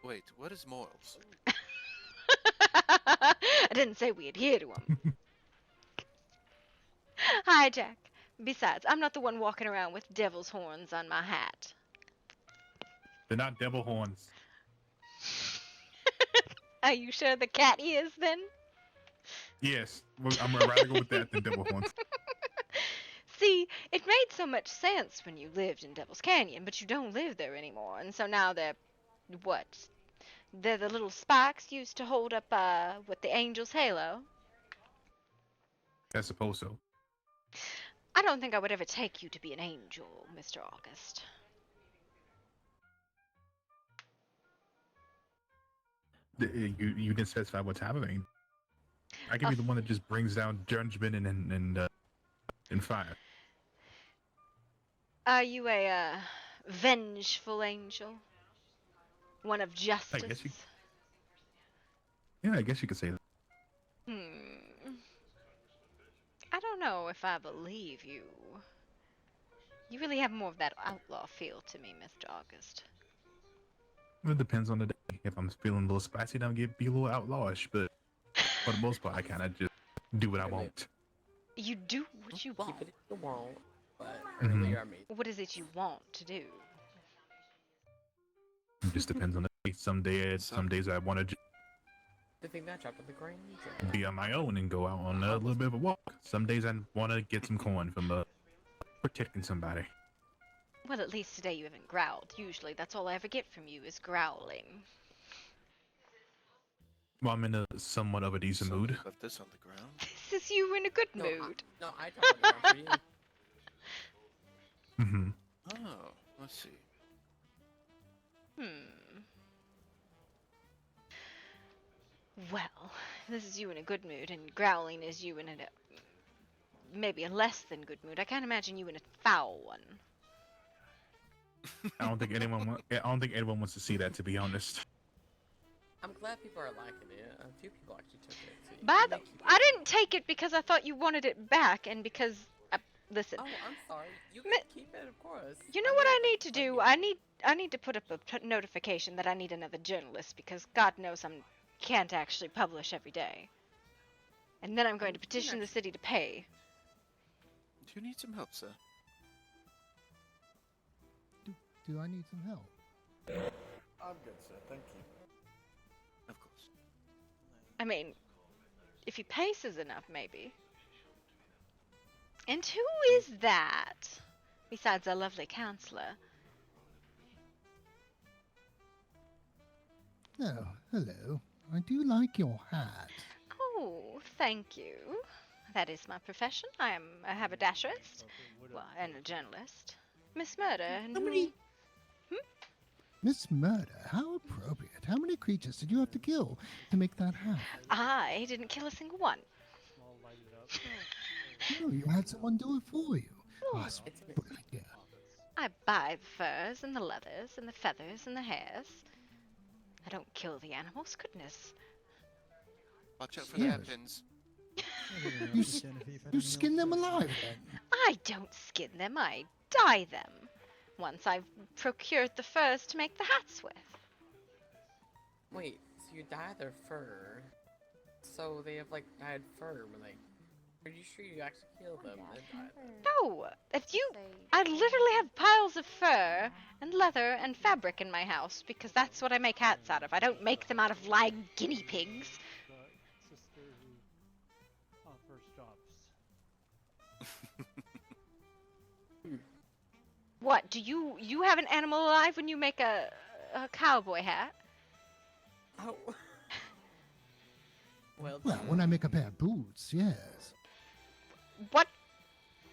Wait, what is morals? I didn't say we adhere to them. Hi, Jack. Besides, I'm not the one walking around with devil's horns on my hat. They're not devil horns. Are you sure the cat is, then? Yes, I'm gonna rather go with that than devil horns. See, it made so much sense when you lived in Devil's Canyon, but you don't live there anymore, and so now they're... what? They're the little spikes used to hold up, with the angel's halo. I suppose so. I don't think I would ever take you to be an angel, Mr. August. You didn't specify what type of angel. I can be the one that just brings down judgment and fire. Are you a, vengeful angel? One of justice? I guess you... Yeah, I guess you could say that. I don't know if I believe you. You really have more of that outlaw feel to me, Mr. August. It depends on the day. If I'm feeling a little spicy, then I'll be a little outlawish, but for the most part, I kind of just do what I want. You do what you want. Keep it in the wall, but Mhm. earlier I made. What is it you want to do? It just depends on the day. Some days I want to The thing that dropped on the ground. be on my own and go out on a little bit of a walk. Some days I want to get some coin from protecting somebody. Well, at least today you haven't growled. Usually that's all I ever get from you is growling. Well, I'm in a somewhat of a decent mood. Left this on the ground. This is you in a good mood. I dropped it down for you. Mm-hmm. Oh, let's see. Well, this is you in a good mood, and growling is you in a maybe a less than good mood. I can't imagine you in a foul one. I don't think anyone wants to see that, to be honest. I'm glad people are liking it. A few people actually took it. So But I didn't take it because I thought you wanted it back, and because listen. Oh, I'm sorry. You can keep it, of course. You know what I need to do? I need to put up a notification that I need another journalist because God knows I can't actually publish every day. And then I'm going to petition the city to pay. Do you need some help, sir? Do I need some help? I'm good, sir. Thank you. Of course. I mean, if he paces enough, maybe. And who is that? Besides our lovely counselor. Oh, hello. I do like your hat. Oh, thank you. That is my profession. I am a haberdasherist. Well, and a journalist. Miss Murder. And Miss Murder, how appropriate. How many creatures did you have to kill to make that hat? I didn't kill a single one. No, you had someone do it for you. Oh, that's a good idea. I buy the furs and the leathers and the feathers and the hairs. I don't kill the animals, goodness. Watch out for the hairpins. You skin them alive then? I don't skin them, I dye them. Once I've procured the furs to make the hats with. Wait, so you dye their fur? So they have like dyed fur when they... Are you sure you actually kill them? No, I literally have piles of fur and leather and fabric in my house because that's what I make hats out of. I don't make them out of live guinea pigs. Sister who offers jobs. What, do you have an animal alive when you make a cowboy hat? Oh. Well, when I make a pair of boots, yes. What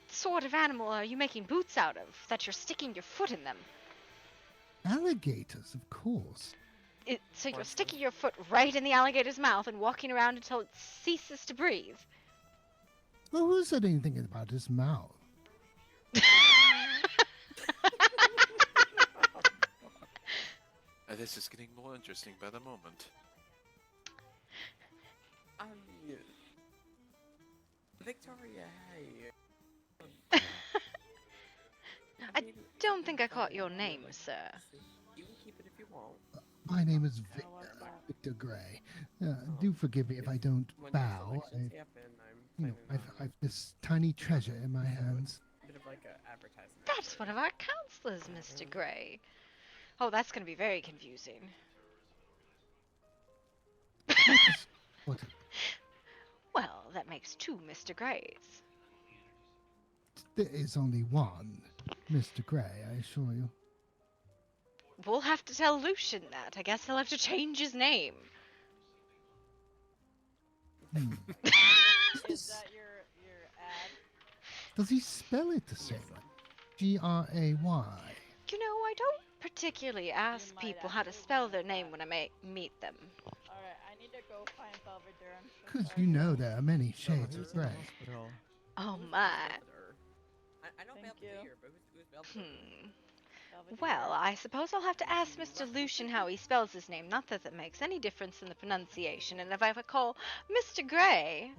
sort of animal are you making boots out of that you're sticking your foot in them? Alligators, of course. So you're sticking your foot right in the alligator's mouth and walking around until it ceases to breathe. Well, who said anything about his mouth? this is getting more interesting by the moment. Victoria, hey. I don't think I caught your name, sir. You can keep it if you want. My name is Victor Gray. Do forgive me if I don't When bow. elections happen, I'm planning I've this tiny treasure in my hands. a bit of like a advertisement. That's one of our counselors, Mr. Gray. Oh, that's going to be very confusing. What? Well, that makes 2 Mr. Grays. There is only one, Mr. Gray, I assure you. We'll have to tell Lucian that. I guess he'll have to change his name. Is that your ad? Does he spell it the same? Gray? You know, I don't particularly ask people how to spell their name when I meet them. Alright, I need to go find Belvedere. I'm so Because sorry. you know there are many shades of gray. Oh my. I know Belvedere, but who's Belvedere? Well, I suppose I'll have to ask Mr. Lucian how he spells his name. Not that that makes any difference in the pronunciation. And if I were to call Mr. Gray,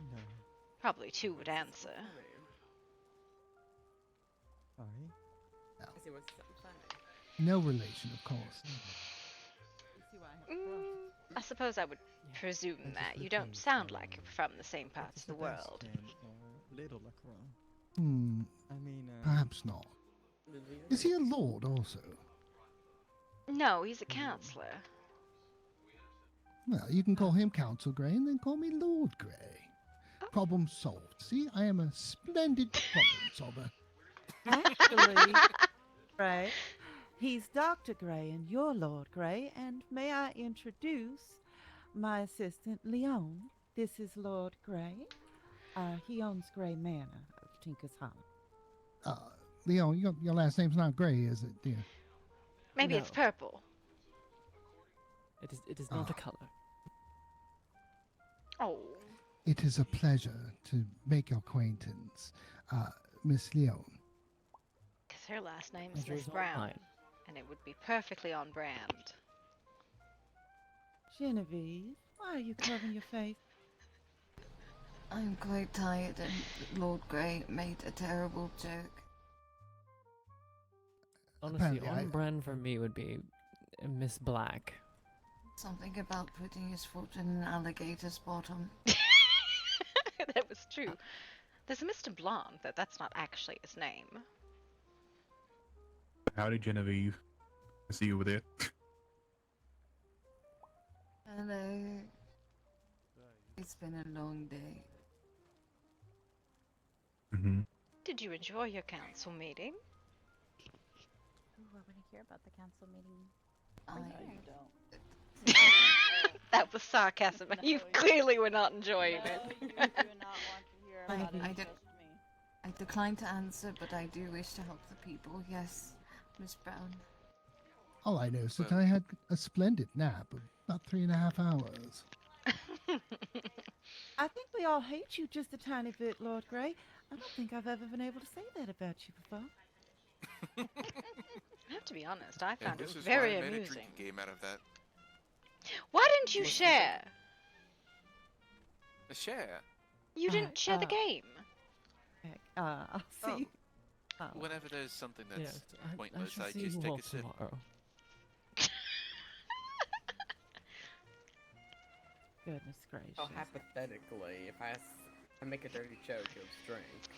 probably 2 would answer. Sorry? I see what's funny. No relation, of course. I suppose I would presume that. You don't sound like you're from the same parts of the world. Little Lacroix. I mean, Perhaps not. Is he a lord also? No, he's a counselor. Well, you can call him Council Gray and then call me Lord Gray. Problem solved. See, I am a splendid problem solver. Actually, Gray, he's Dr. Gray and you're Lord Gray. And may I introduce my assistant, Leon? This is Lord Gray. He owns Gray Manor of Tinker's Hollow. Leon, your last name's not Gray, is it, dear? Maybe it's purple. It is not a color. Oh. It is a pleasure to make your acquaintance, Miss Leon. Because her last name's Pleasure Miss is all Brown. mine. And it would be perfectly on brand. Genevieve, why are you covering your face? I'm quite tired and Lord Grey made a terrible joke. Honestly, Apparently on brand for me would be Miss Black. Something about putting his foot in an alligator's bottom. That was true. There's a Mr. Blonde, but that's not actually his name. Howdy, Genevieve. I see you over there. Hello. It's been a long day. Did you enjoy your council meeting? Ooh, I want to hear about the council meeting. I don't. That was sarcasm. You clearly were not enjoying No, it. you do not want to hear about it. I decline to answer, but I do wish to help the people. Yes, Miss Brown. All I know is that I had a splendid nap of about 3.5 hours. I think we all hate you just a tiny bit, Lord Grey. I don't think I've ever been able to say that about you before. I have to be honest, I And found it this is very why I made a amusing. drinking game out of that. Why didn't you share? A share? You didn't share the game. I'll see. Whenever there's something that's Yes, pointless, I I shall see just you take all a sip. tomorrow. Goodness gracious. So hypothetically, if I make a dirty joke, it was drink.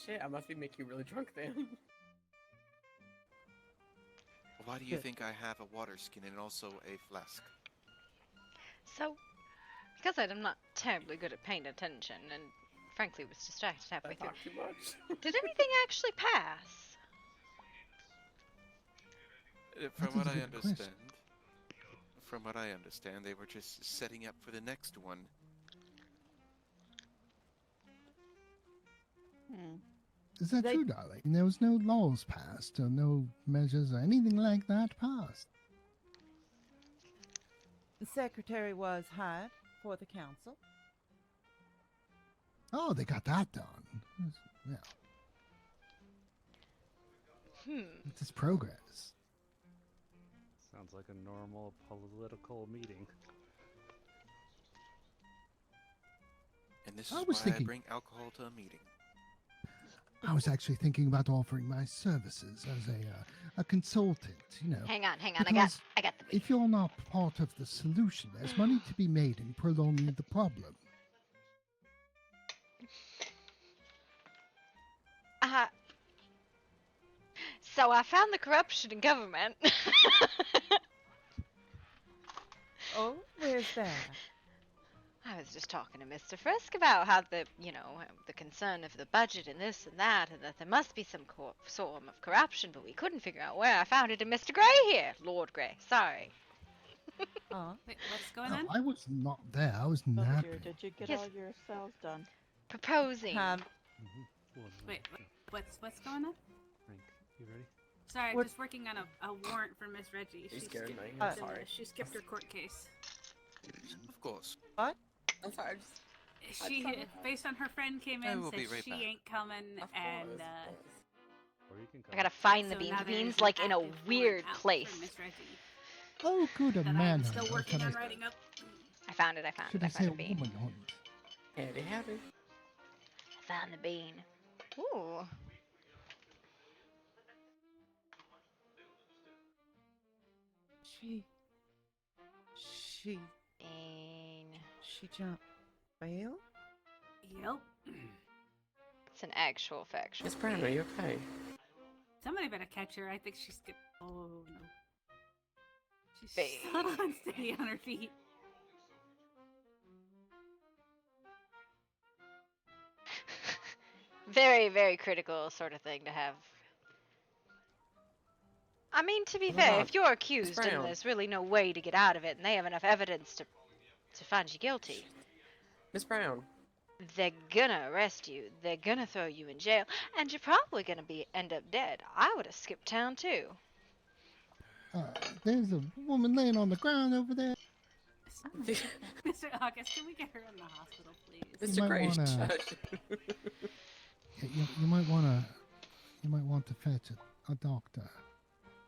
Shit, I must be making you really drunk then. Why do you think I have a water skin and also a flask? So, because I'm not terribly good at paying attention, and frankly was distracted halfway through. Talk too much. Did anything actually pass? From what I understand, they were just setting up for the next one. Is that true, darling? There was no laws passed, or no measures, or anything like that passed. The secretary was hired for the council. Oh, they got that done. Yeah, it's progress. Sounds like a normal political meeting. And this I is was why thinking- I bring alcohol to a meeting. I was actually thinking about offering my services as a consultant, you know. Hang on. Because I got the bean. if you're not part of the solution, there's money to be made in prolonging the problem. So I found the corruption in government. Oh, where's that? I was just talking to Mr. Frisk about how the concern of the budget and this and that, and that there must be some form of corruption, but we couldn't figure out where. I found it in Mr. Grey here. Lord Grey, sorry. Oh. Wait, what's going No, on? I was not there. I was Oh dear, napping. did you get Yes. all your cells done? Proposing. Wait, what's going on? Frank, you ready? Sorry, I'm What- just working on a warrant for Miss Reggie. You She scared skipped- me. I'm sorry. She skipped her court case. Of course. What? I'm sorry. She, based on her friend came I in, will said be right she back. ain't coming, and Or you can I gotta find the so beans. now The there's beans an like in a active warrant weird out for place. Miss Reggie Oh, good a that man. I'm still working on writing up. I found it. Should I I say found a a bean. woman hunt? Howdy, howdy. I found the bean. Ooh. She jumped bail? Yep. It's an actual factual. Miss Brown, are you okay? Somebody better catch her. I think she skipped. Oh no. She's Babe. still unsteady on her feet. Very, very critical sort of thing to have. I mean, to be What fair, about if you're accused and Brown? there's really no way to get out of it, and they have enough evidence to find you guilty, Miss Brown. they're gonna arrest you. They're gonna throw you in jail, and you're probably gonna end up dead. I would have skipped town too. There's a woman laying on the ground over there. Mr. August, can we get her in the hospital, please? You might wanna- You might want to fetch a doctor.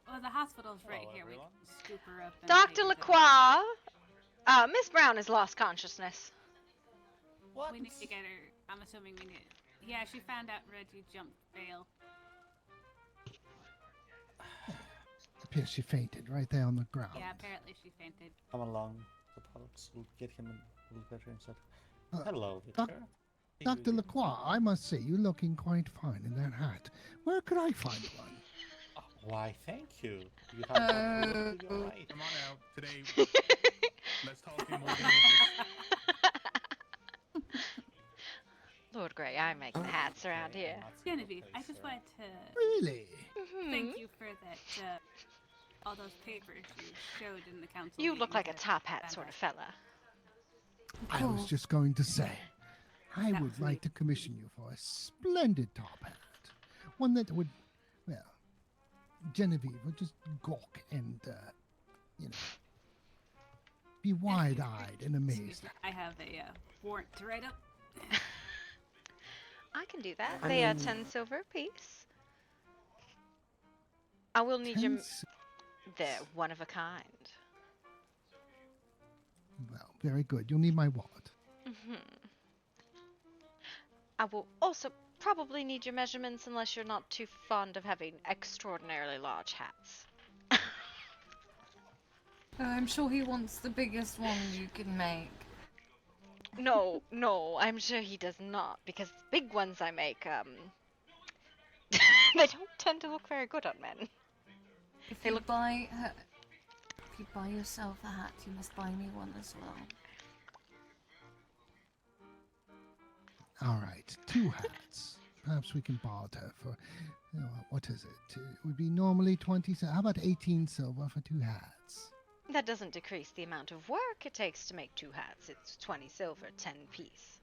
Well, the hospital's right here. We can scoop her up. And Dr. take her to- Lacroix, Miss Brown has lost consciousness. We need to get her. I'm assuming we need. Yeah, she found out Reggie jumped bail. Appears she fainted right there on the ground. Yeah, apparently she fainted. Come along. The pods will get him a little better instead. Uh, Hello, Doc- Victor. Dr. Lacroix, I must say, you're looking quite fine in that hat. Where could I find one? Why, thank you. You have that to your right. Come on out today. Let's talk more than Lord Grey, I make the hats around here. Genevieve, I just wanted to Really? thank you for that. All those papers you showed in the council. You look meeting like a that- top hat sort of fella. I was just going to say, I would like to commission you for a splendid top hat. One that would, well, Genevieve would just gawk and, be wide-eyed and amazed. I have a warrant to write up. I can do that. I They are mean- 10 silver apiece. I will need your. They're one of a kind. Well, very good. You'll need my wallet. I will also probably need your measurements unless you're not too fond of having extraordinarily large hats. I'm sure he wants the biggest one you can make. No, I'm sure he does not, because the big ones I make, they don't tend to look very good on men. If you buy yourself a hat, you must buy me one as well. All right, 2 hats. Perhaps we can barter for, what is it? It would be normally 20. How about 18 silver for 2 hats? That doesn't decrease the amount of work it takes to make 2 hats. It's 20 silver, 10 piece.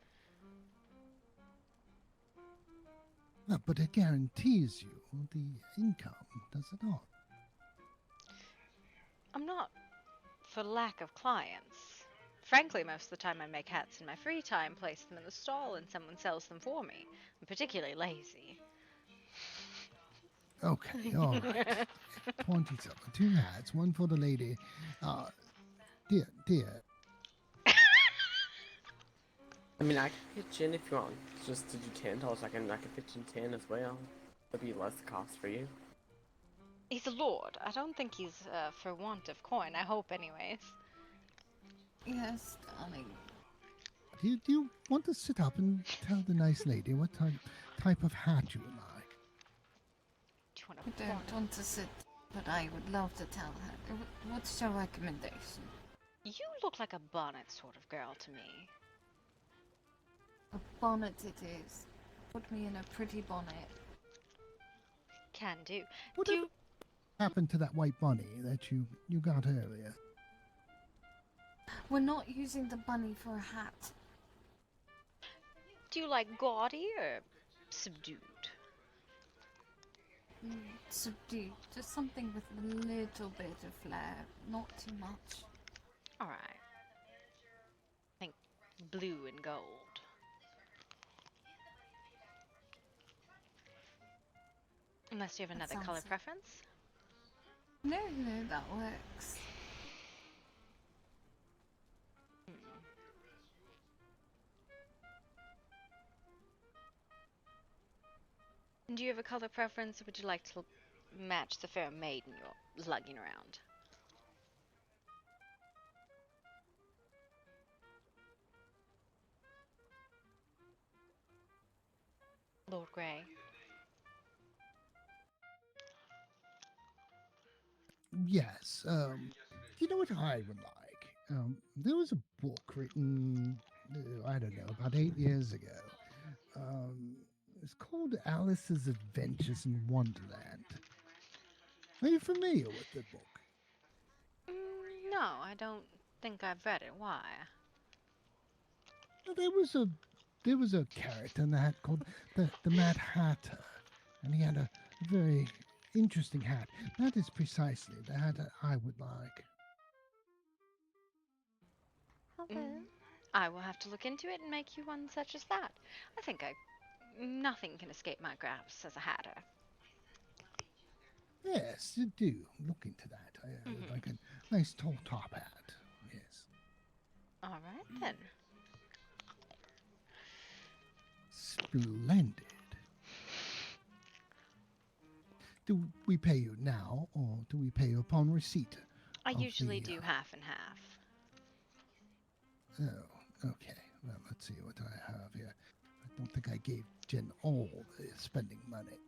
Well, but it guarantees you the income, does it not? I'm not for lack of clients. Frankly, most of the time I make hats in my free time, place them in the stall, and someone sells them for me. I'm particularly lazy. Okay, all right. 20 silver. 2 hats, one for the lady. Dear. I mean, I can pitch in if you want. Just to do $10, I can pitch in 10 as well. It'll be less cost for you. He's a lord. I don't think he's for want of coin. I hope, anyways. Yes, darling. Do you want to sit up and tell the nice lady what type of hat you would like? I don't want to sit, but I would love to tell her. What's your recommendation? You look like a bonnet sort of girl to me. A bonnet it is. Put me in a pretty bonnet. Can do. What happened to that white bunny that you got earlier? We're not using the bunny for a hat. Do you like gaudy or subdued? Subdued. Just something with a little bit of flair. Not too much. Alright. I think blue and gold. Unless you have another color preference? No, that works. Do you have a color preference, or would you like to match the fair maiden you're lugging around? Lord Grey. Yes. You know what I would like? There was a book written, I don't know, about 8 years ago. It's called Alice's Adventures in Wonderland. Are you familiar with the book? No, I don't think I've read it. Why? There was a character in that called the Mad Hatter, and he had a very interesting hat. That is precisely the hat that I would like. I will have to look into it and make you one such as that. I think nothing can escape my grasp as a hatter. Yes, you do. Look into that. I would like a nice tall top hat. Yes. All right, then. Splendid. Do we pay you now, or do we pay you upon receipt? I usually do half and half. Oh, okay. Well, let's see what I have here. I don't think I gave Jen all the spending money.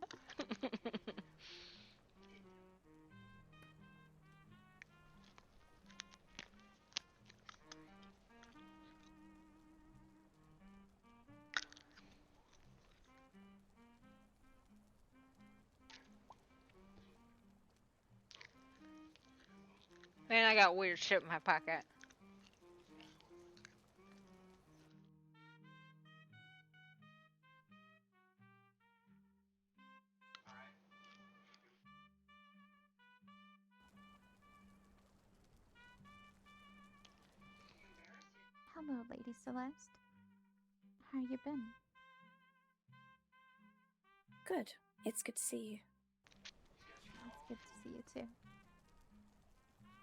Man, I got weird shit in my pocket. Hello, Lady Celeste. How you been? Good. It's good to see you. It's good to see you too.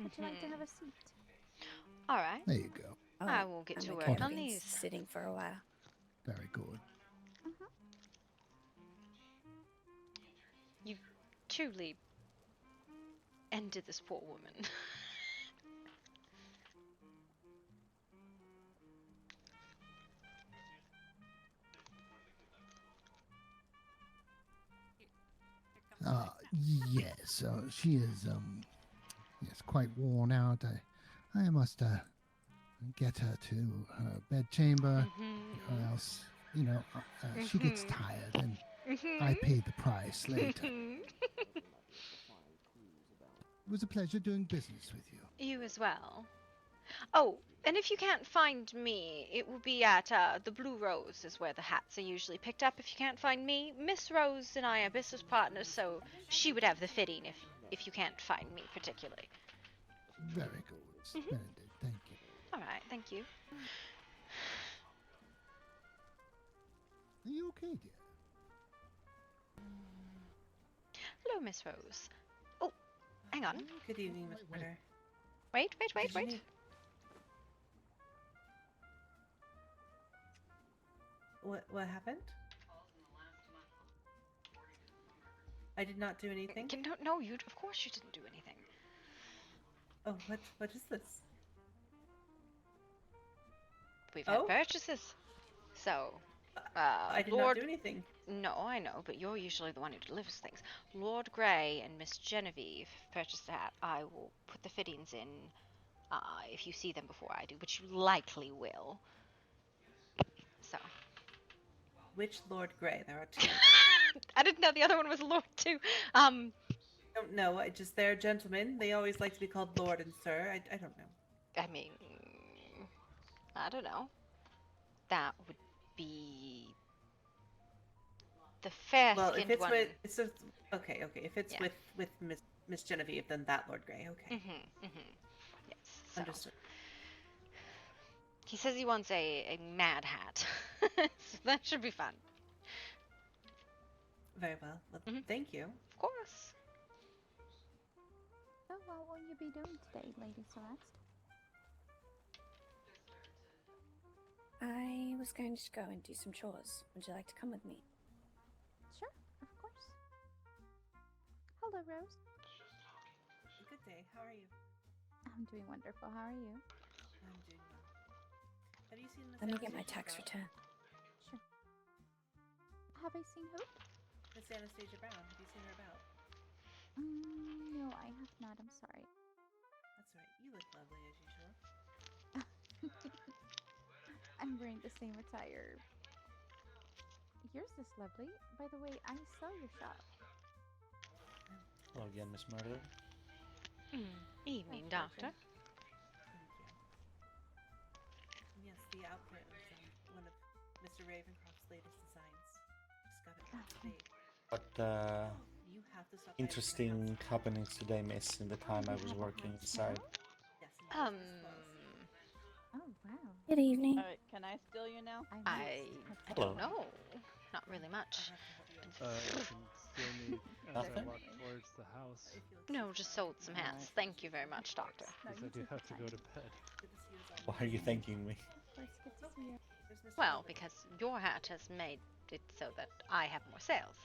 Would you like to have a seat? All right. There you go. I will get I'm to okay work on with these. Sitting for a while. Very good. You truly ended this poor woman. Yes, she is, yes, quite worn out. I must, get her to her bedchamber, or else, she gets tired, and I pay the price later. It was a pleasure doing business with you. You as well. Oh, and if you can't find me, it will be at the Blue Rose is where the hats are usually picked up. If you can't find me, Miss Rose and I are business partners, so she would have the fitting if you can't find me particularly. Very good. Splendid. Thank you. All right, thank you. Are you okay, dear? Hello, Miss Rose. Oh, Hang on. Good evening, Miss Carter. Wait. Did you need- What happened? I did not do anything. No, you. Of course you didn't do anything. Oh, what is this? We've had purchases. So, I did Lord... not do anything. No, I know, but you're usually the one who delivers things. Lord Grey and Miss Genevieve purchased a hat. I will put the fittings in if you see them before I do, which you likely will. So. Which Lord Grey? There are two. I didn't know the other one was Lord too. Don't know. They're gentlemen. They always like to be called Lord and Sir. I don't know. I mean, I don't know. That would be the fair-skinned one. Okay. If it's with Miss Genevieve, then that Lord Grey. Okay. Yes. So. Understood. He says he wants a mad hat, so that should be fun. Very well. Thank you. Of course. So, what will you be doing today, Lady Celeste? I was going to go and do some chores. Would you like to come with me? Sure, of course. Hello, Rose. Good day. How are you? I'm doing wonderful. How are you? I'm doing well. Have you seen Miss Let me get my Anastasia tax Brown? return. Sure. Have I seen who? Miss Anastasia Brown. Have you seen her about? No, I have not. I'm sorry. That's right. You look lovely as usual. I'm wearing the same attire. Yours is lovely. By the way, I saw your shop. Hello again, Miss Murder. Evening, Doctor. Yes, the outfit was one of Mr. Ravencroft's latest designs. Just got it today. What You have to stop by interesting happenings today, Miss, in the time I was working inside? Oh, wow. Good evening. Alright, can I steal you now? I Hello. don't know. Not really much. You can steal me as Nothing? I walk towards the house. No, just sold some hats. Thank you very much, Doctor. Because I do have to go to bed. Why are you thanking me? First, good to see you. Well, because your hat has made it so that I have more sales.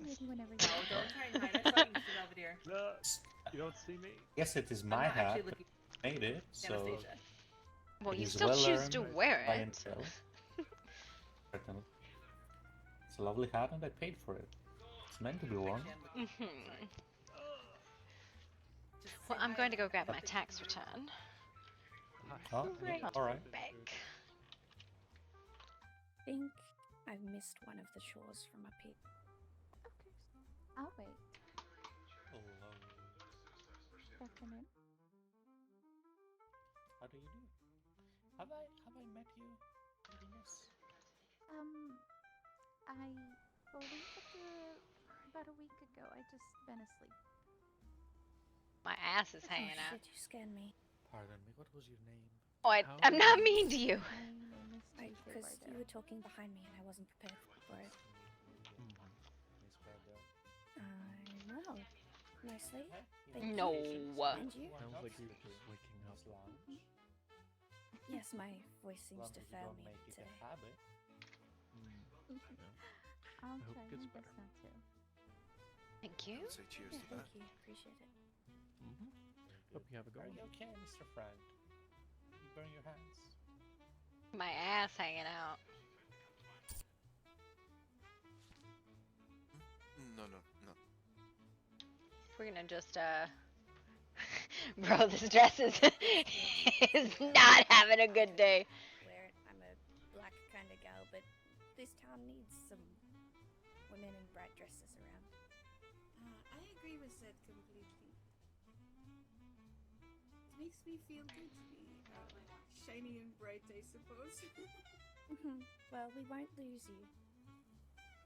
Maybe whenever you No, don't try and hide. I saw you, Mr. Belvedere. No, you don't see me. Yes, it is I'm my not hat. actually But looking I made it, so Anastasia. Well, it you is still well choose to earned wear it. clientele. Certainly. It's a lovely hat, and I paid for it. It's meant to be worn. Well, I'm going to go grab my tax return. Oh, Right all right. back. I think I've missed one of the chores from up here. Okay, I'll wait. Hello. Good afternoon. How do you do? Have I met you, Lady Miss? I believe that about a week ago. I just been asleep. My ass is hanging Oh out. shit, you scared me. Pardon me. What was your name? Oh, I'm not mean to you. My name is Tuesday Because Bardo. you were talking behind me and I wasn't prepared for it. Miss Bardo. Well, nicely. No. And you? Sounds like you're just waking up. Lounge. Yes, my voice seems to fail me Make it today. a habit. I'll hope try it gets my best better. not to. Thank you. Say cheers Yeah, to that. thank you. Appreciate it. Hope you have a good Are one. you okay, Mr. Frank? You burn your hands? My ass hanging out. No. We're gonna just bro, this dress is is not having a good day. Wear it. I'm a black kind of gal, but this town needs some women in bright dresses around. I agree with that completely. It makes me feel good to be shiny and bright, I suppose. Well, we won't lose you.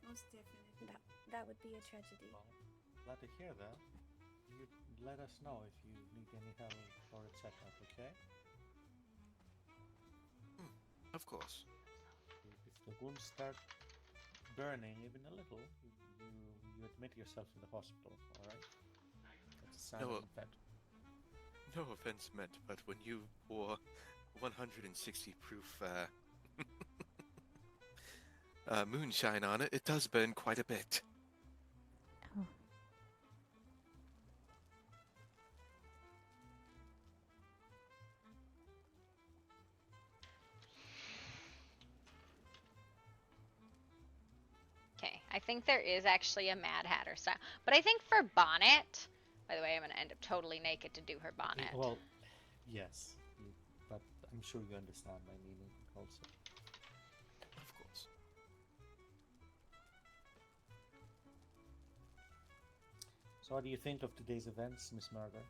Most definitely. That would be a tragedy. Well, glad to hear that. You let us know if you need any help or a checkup, okay? Of course. If the wounds start burning even a little, you admit yourself in the hospital, alright? That's silent and fed. No offense meant, but when you pour 160 proof moonshine on it, it does burn quite a bit. Oh. Okay, I think there is actually a Mad Hatter style. But I think for Bonnet, by the way, I'm going to end up totally naked to do her bonnet. Well, yes, but I'm sure you understand my meaning also. Of course. So what do you think of today's events, Miss Murder?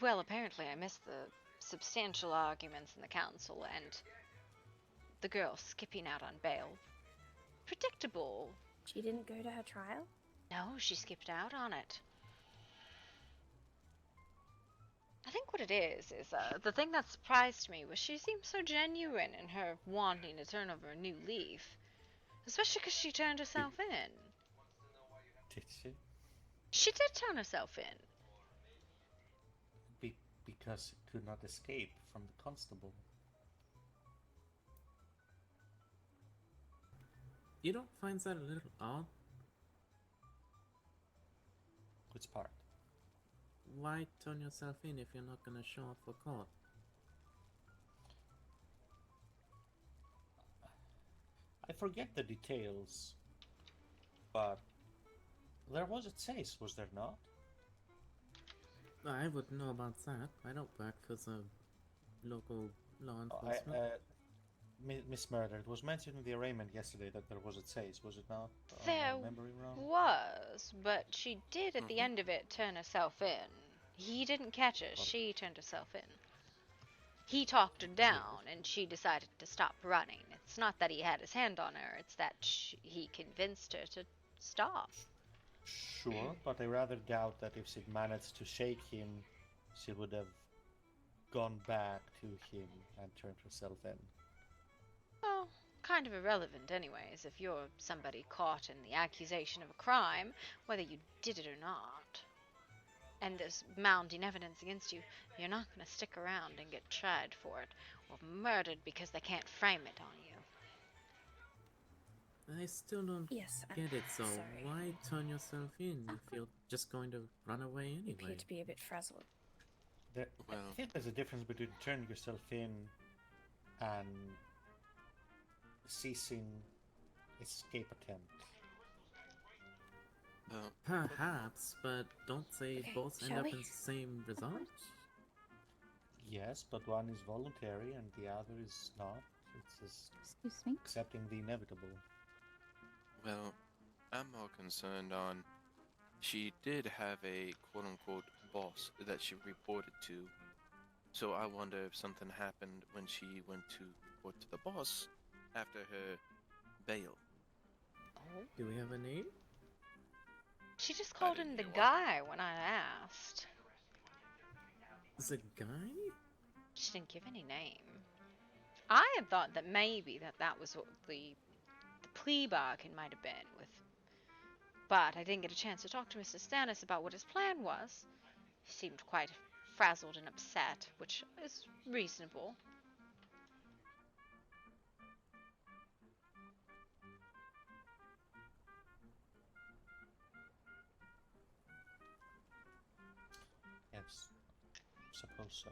Well, apparently I missed the substantial arguments in the council and the girl skipping out on bail. Predictable. She didn't go to her trial? No, she skipped out on it. I think what it is the thing that surprised me was she seemed so genuine in her wanting to turn over a new leaf. Especially because she turned herself in. Did she? She did turn herself in. Because it could not escape from the constable. You don't find that a little odd? Which part? Why turn yourself in if you're not gonna show up for court? I forget the details, but there was a chase, was there not? I wouldn't know about that. I don't work for the local law enforcement. Miss Murder, it was mentioned in the arraignment yesterday that there was a chase, was it not? There Memory wrong? was, but she did at the end of it turn herself in. He didn't catch her, she turned herself in. He talked her down, and she decided to stop running. It's not that he had his hand on her, it's that he convinced her to stop. Sure, but I rather doubt that if she'd managed to shake him, she would have gone back to him and turned herself in. Well, kind of irrelevant anyways, if you're somebody caught in the accusation of a crime, whether you did it or not. And there's mounting evidence against you, you're not going to stick around and get tried for it, or murdered because they can't frame it on you. I still don't get it, so sorry. why turn yourself in if you're just going to run away You anyway? appear to be a bit frazzled. I think there's a difference between turning yourself in and ceasing escape attempt. Perhaps, but don't they Okay, both end shall up we? in the same result? Yes, but one is voluntary and the other is not. It's just Excuse me? accepting the inevitable. Well, I'm more concerned on she did have a quote-unquote boss that she reported to. So I wonder if something happened when she went to report to the boss after her bail. Do we have a name? She just called him the guy when I asked. The guy? She didn't give any name. I had thought that maybe that was what the plea bargain might have been with. But I didn't get a chance to talk to Mr. Stannis about what his plan was. He seemed quite frazzled and upset, which is reasonable. Yes, suppose so.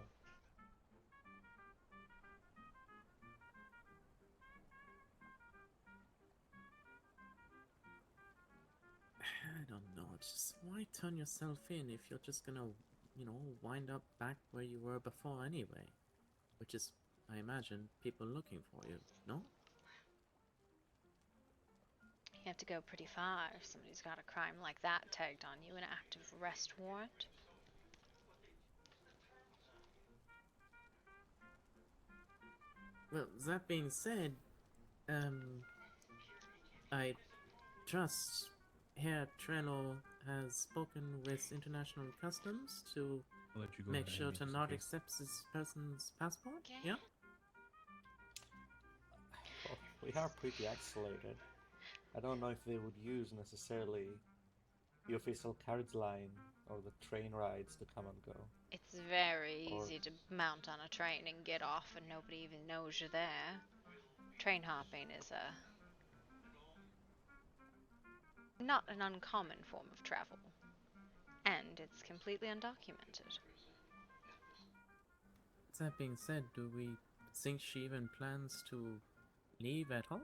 I don't know. Just why turn yourself in if you're just gonna, wind up back where you were before anyway? Which is, I imagine, people looking for you, no? You have to go pretty far if somebody's got a crime like that tagged on you, an active arrest warrant. Well, that being said, I trust Herr Trello has spoken with International Customs to I'll let you go make ahead sure and to make not some accept this person's passport? Yeah? Well, we are pretty isolated. I don't know if they would use necessarily the official carriage line or the train rides to come and go. It's very Or- easy to mount on a train and get off and nobody even knows you're there. Train hopping is not an uncommon form of travel. And it's completely undocumented. That being said, do we think she even plans to leave at all?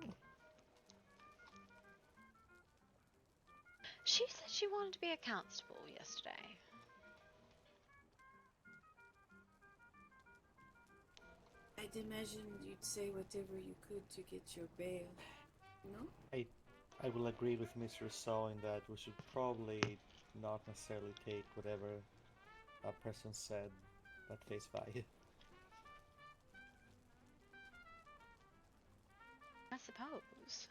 She said she wanted to be a constable yesterday. I'd imagine you'd say whatever you could to get your bail. No? I will agree with Miss Rousseau in that we should probably not necessarily take whatever a person said at face value. I suppose.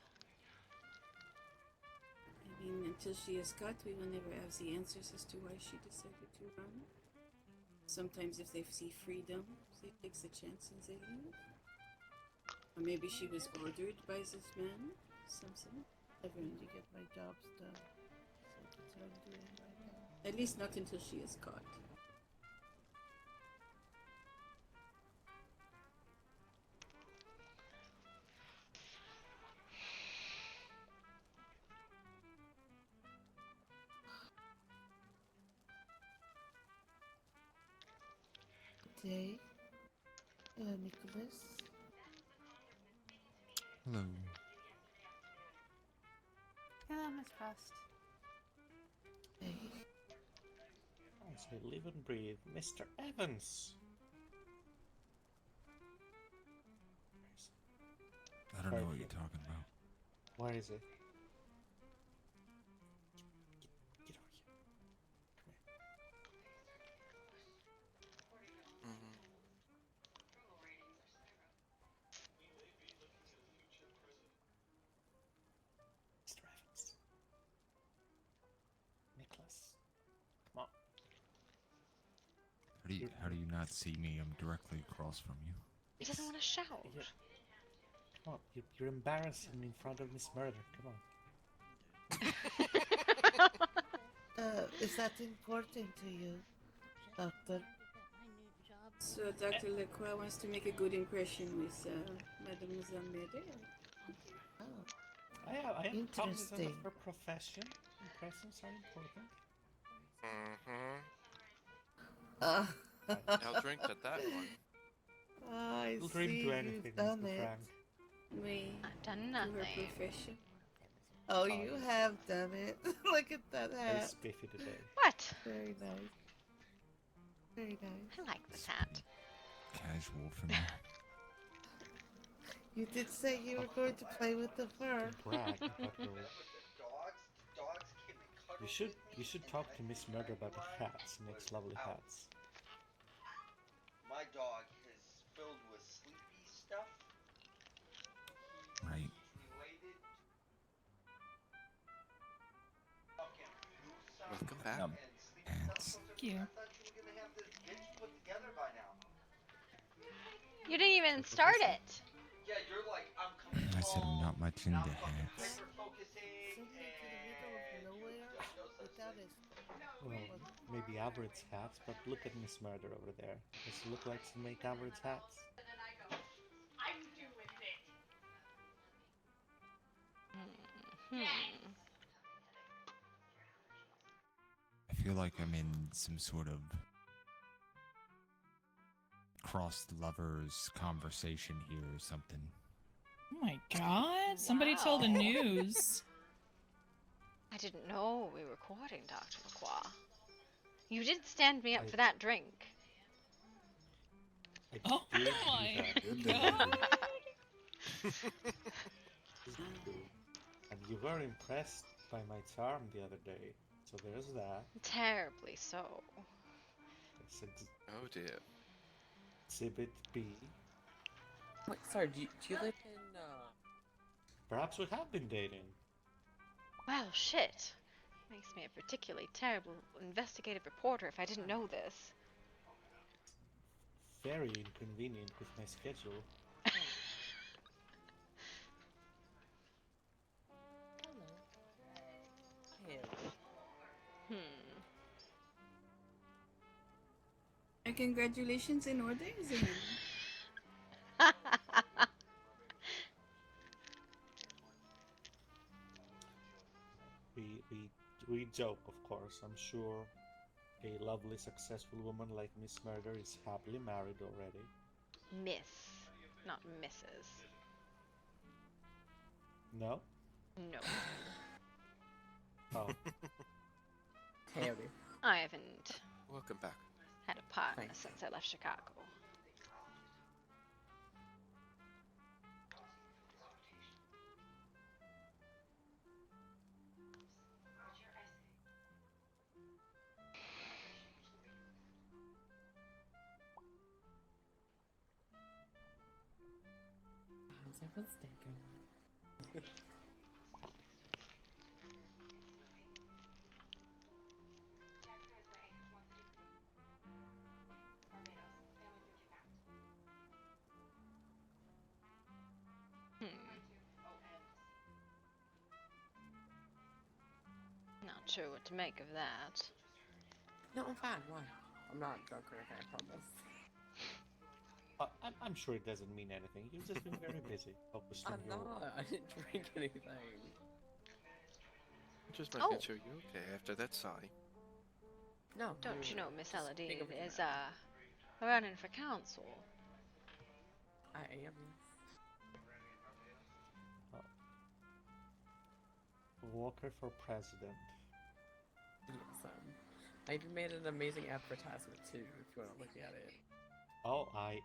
I mean, until she is caught, we will never have the answers as to why she decided to run. Sometimes if they see freedom, they take the chance and they leave. Or maybe she was ordered by this man, something. Never going to get my jobs done. So that's what I'm doing right now. At least not until she is caught. Day. Nicholas. Hello. Hello, Miss Frost. Hey. I say live and breathe, Mr. Evans. I don't know what you're talking about. Where is it? Mr. Evans. Nicholas. Come on. How do you not see me? I'm directly across from you. He doesn't want to shout. Come on, you're embarrassing me in front of Miss Murder. Come on. Is that important to you, Doctor? So Dr. Lacroix wants to make a good impression with Mademoiselle Murder. Oh. I am cognizant of Interesting. her profession. Impressions are important. I'll drink to that one. I We'll see drink to anything, you've done Mr. it. Frank. We I've done to her nothing. profession. Oh, you have done it. Look at that Very hat. spiffy today. What? Very nice. Very nice. I like this hat. Casual for me. You did say you were going to play with the fur. Brag about your... You should talk to Miss Murder about the hats. She makes lovely hats. My dog is filled with sleepy stuff. Right. Related. Fucking Musa Welcome back. and sleepy Hats. stuff. Thank you. I thought you were gonna have this bitch put together by now. You didn't even start it. Yeah, you're like, I'm coming I said I'm not much into I'm fucking hats. hyper-focusing and... Without his... Well, maybe Albert's hats, but look at Miss Murder over there. Does it look like she make Albert's hats? I feel like I'm in some sort of crossed lovers conversation here or something. Oh my god, somebody tell the news. I didn't know we were courting Dr. Lacroix. You did stand me up for that drink. Oh did my do god. And you were impressed by my charm the other day, so there's that. Terribly so. It's Oh dear. Exhibit B. Wait, sorry, do you live in, Perhaps we have been dating. Well, shit. Makes me a particularly terrible investigative reporter if I didn't know this. Very inconvenient with my schedule. And congratulations in order, Zane. We joke, of course. I'm sure a lovely, successful woman like Miss Murder is happily married already. Miss, not Mrs. No? No. Oh. Howdy. I haven't Welcome back. had a partner Thanks. since I left Chicago. How's everyone's day going? Not sure what to make of that. No, I'm fine. Why? I'm not drunk or anything, I promise. I'm sure it doesn't mean anything. You've just been very busy. Focused on I'm your not. I didn't drink anything. Just making sure you're okay after that sigh. No. Don't you know Miss just Eladine being overly is mad. running for council? I am. Walker for president. Yes, I even made an amazing advertisement too, if you want to look at it. Oh, I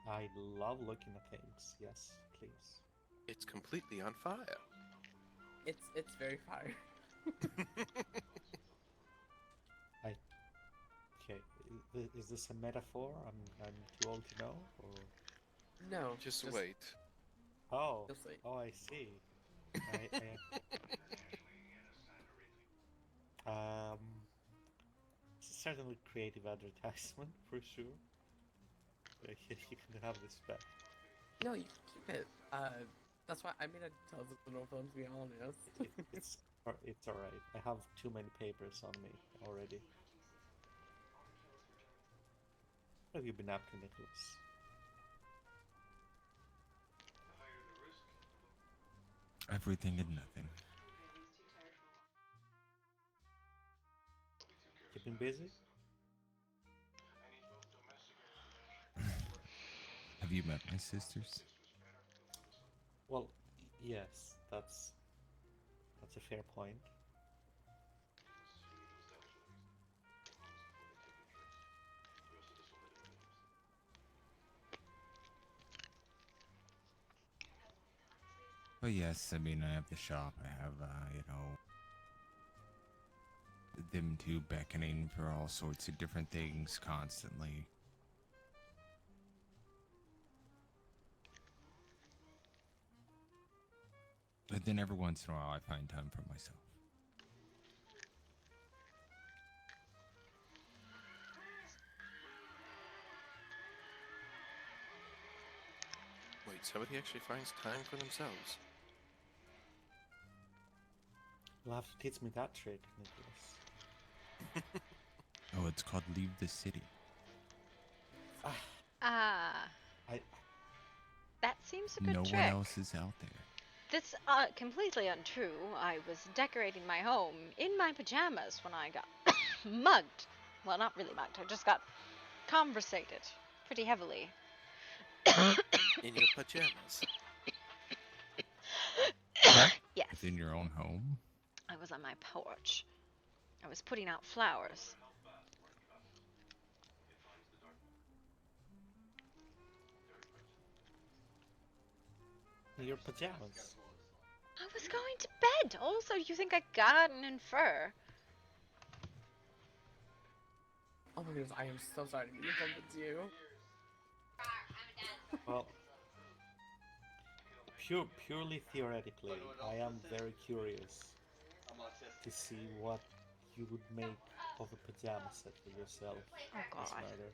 love looking at things. Yes, please. It's completely on fire. It's very fire. Okay, is this a metaphor? I'm too old to know, or No. Just wait. oh, You'll see. oh, I see. It's a certainly creative advertisement for sure. You can have this back. No, you can keep it. That's why I made a tons of little films, to be honest. It's alright. I have too many papers on me already. What have you been up to, Nicholas? Everything and nothing. Keeping busy? Have you met my sisters? Well, yes, that's a fair point. But yes, I mean, I have the shop. I have, them two beckoning for all sorts of different things constantly. But then every once in a while, I find time for myself. Wait, somebody actually finds time for themselves? You'll have to teach me that trick, Nicholas. Oh, it's called Leave the City. That seems a good No trick. one else is out there. That's completely untrue. I was decorating my home in my pajamas when I got mugged. Well, not really mugged. I just got conversated pretty heavily. In your pajamas? Yes. Within your own home? I was on my porch. I was putting out flowers. In your pajamas? I was going to bed. Also, you think I garden in fur? Oh my goodness, I am so sorry to be with you. Well, purely theoretically, I am very curious to see what you would make of a pajama set for yourself, Oh Miss God. Murder.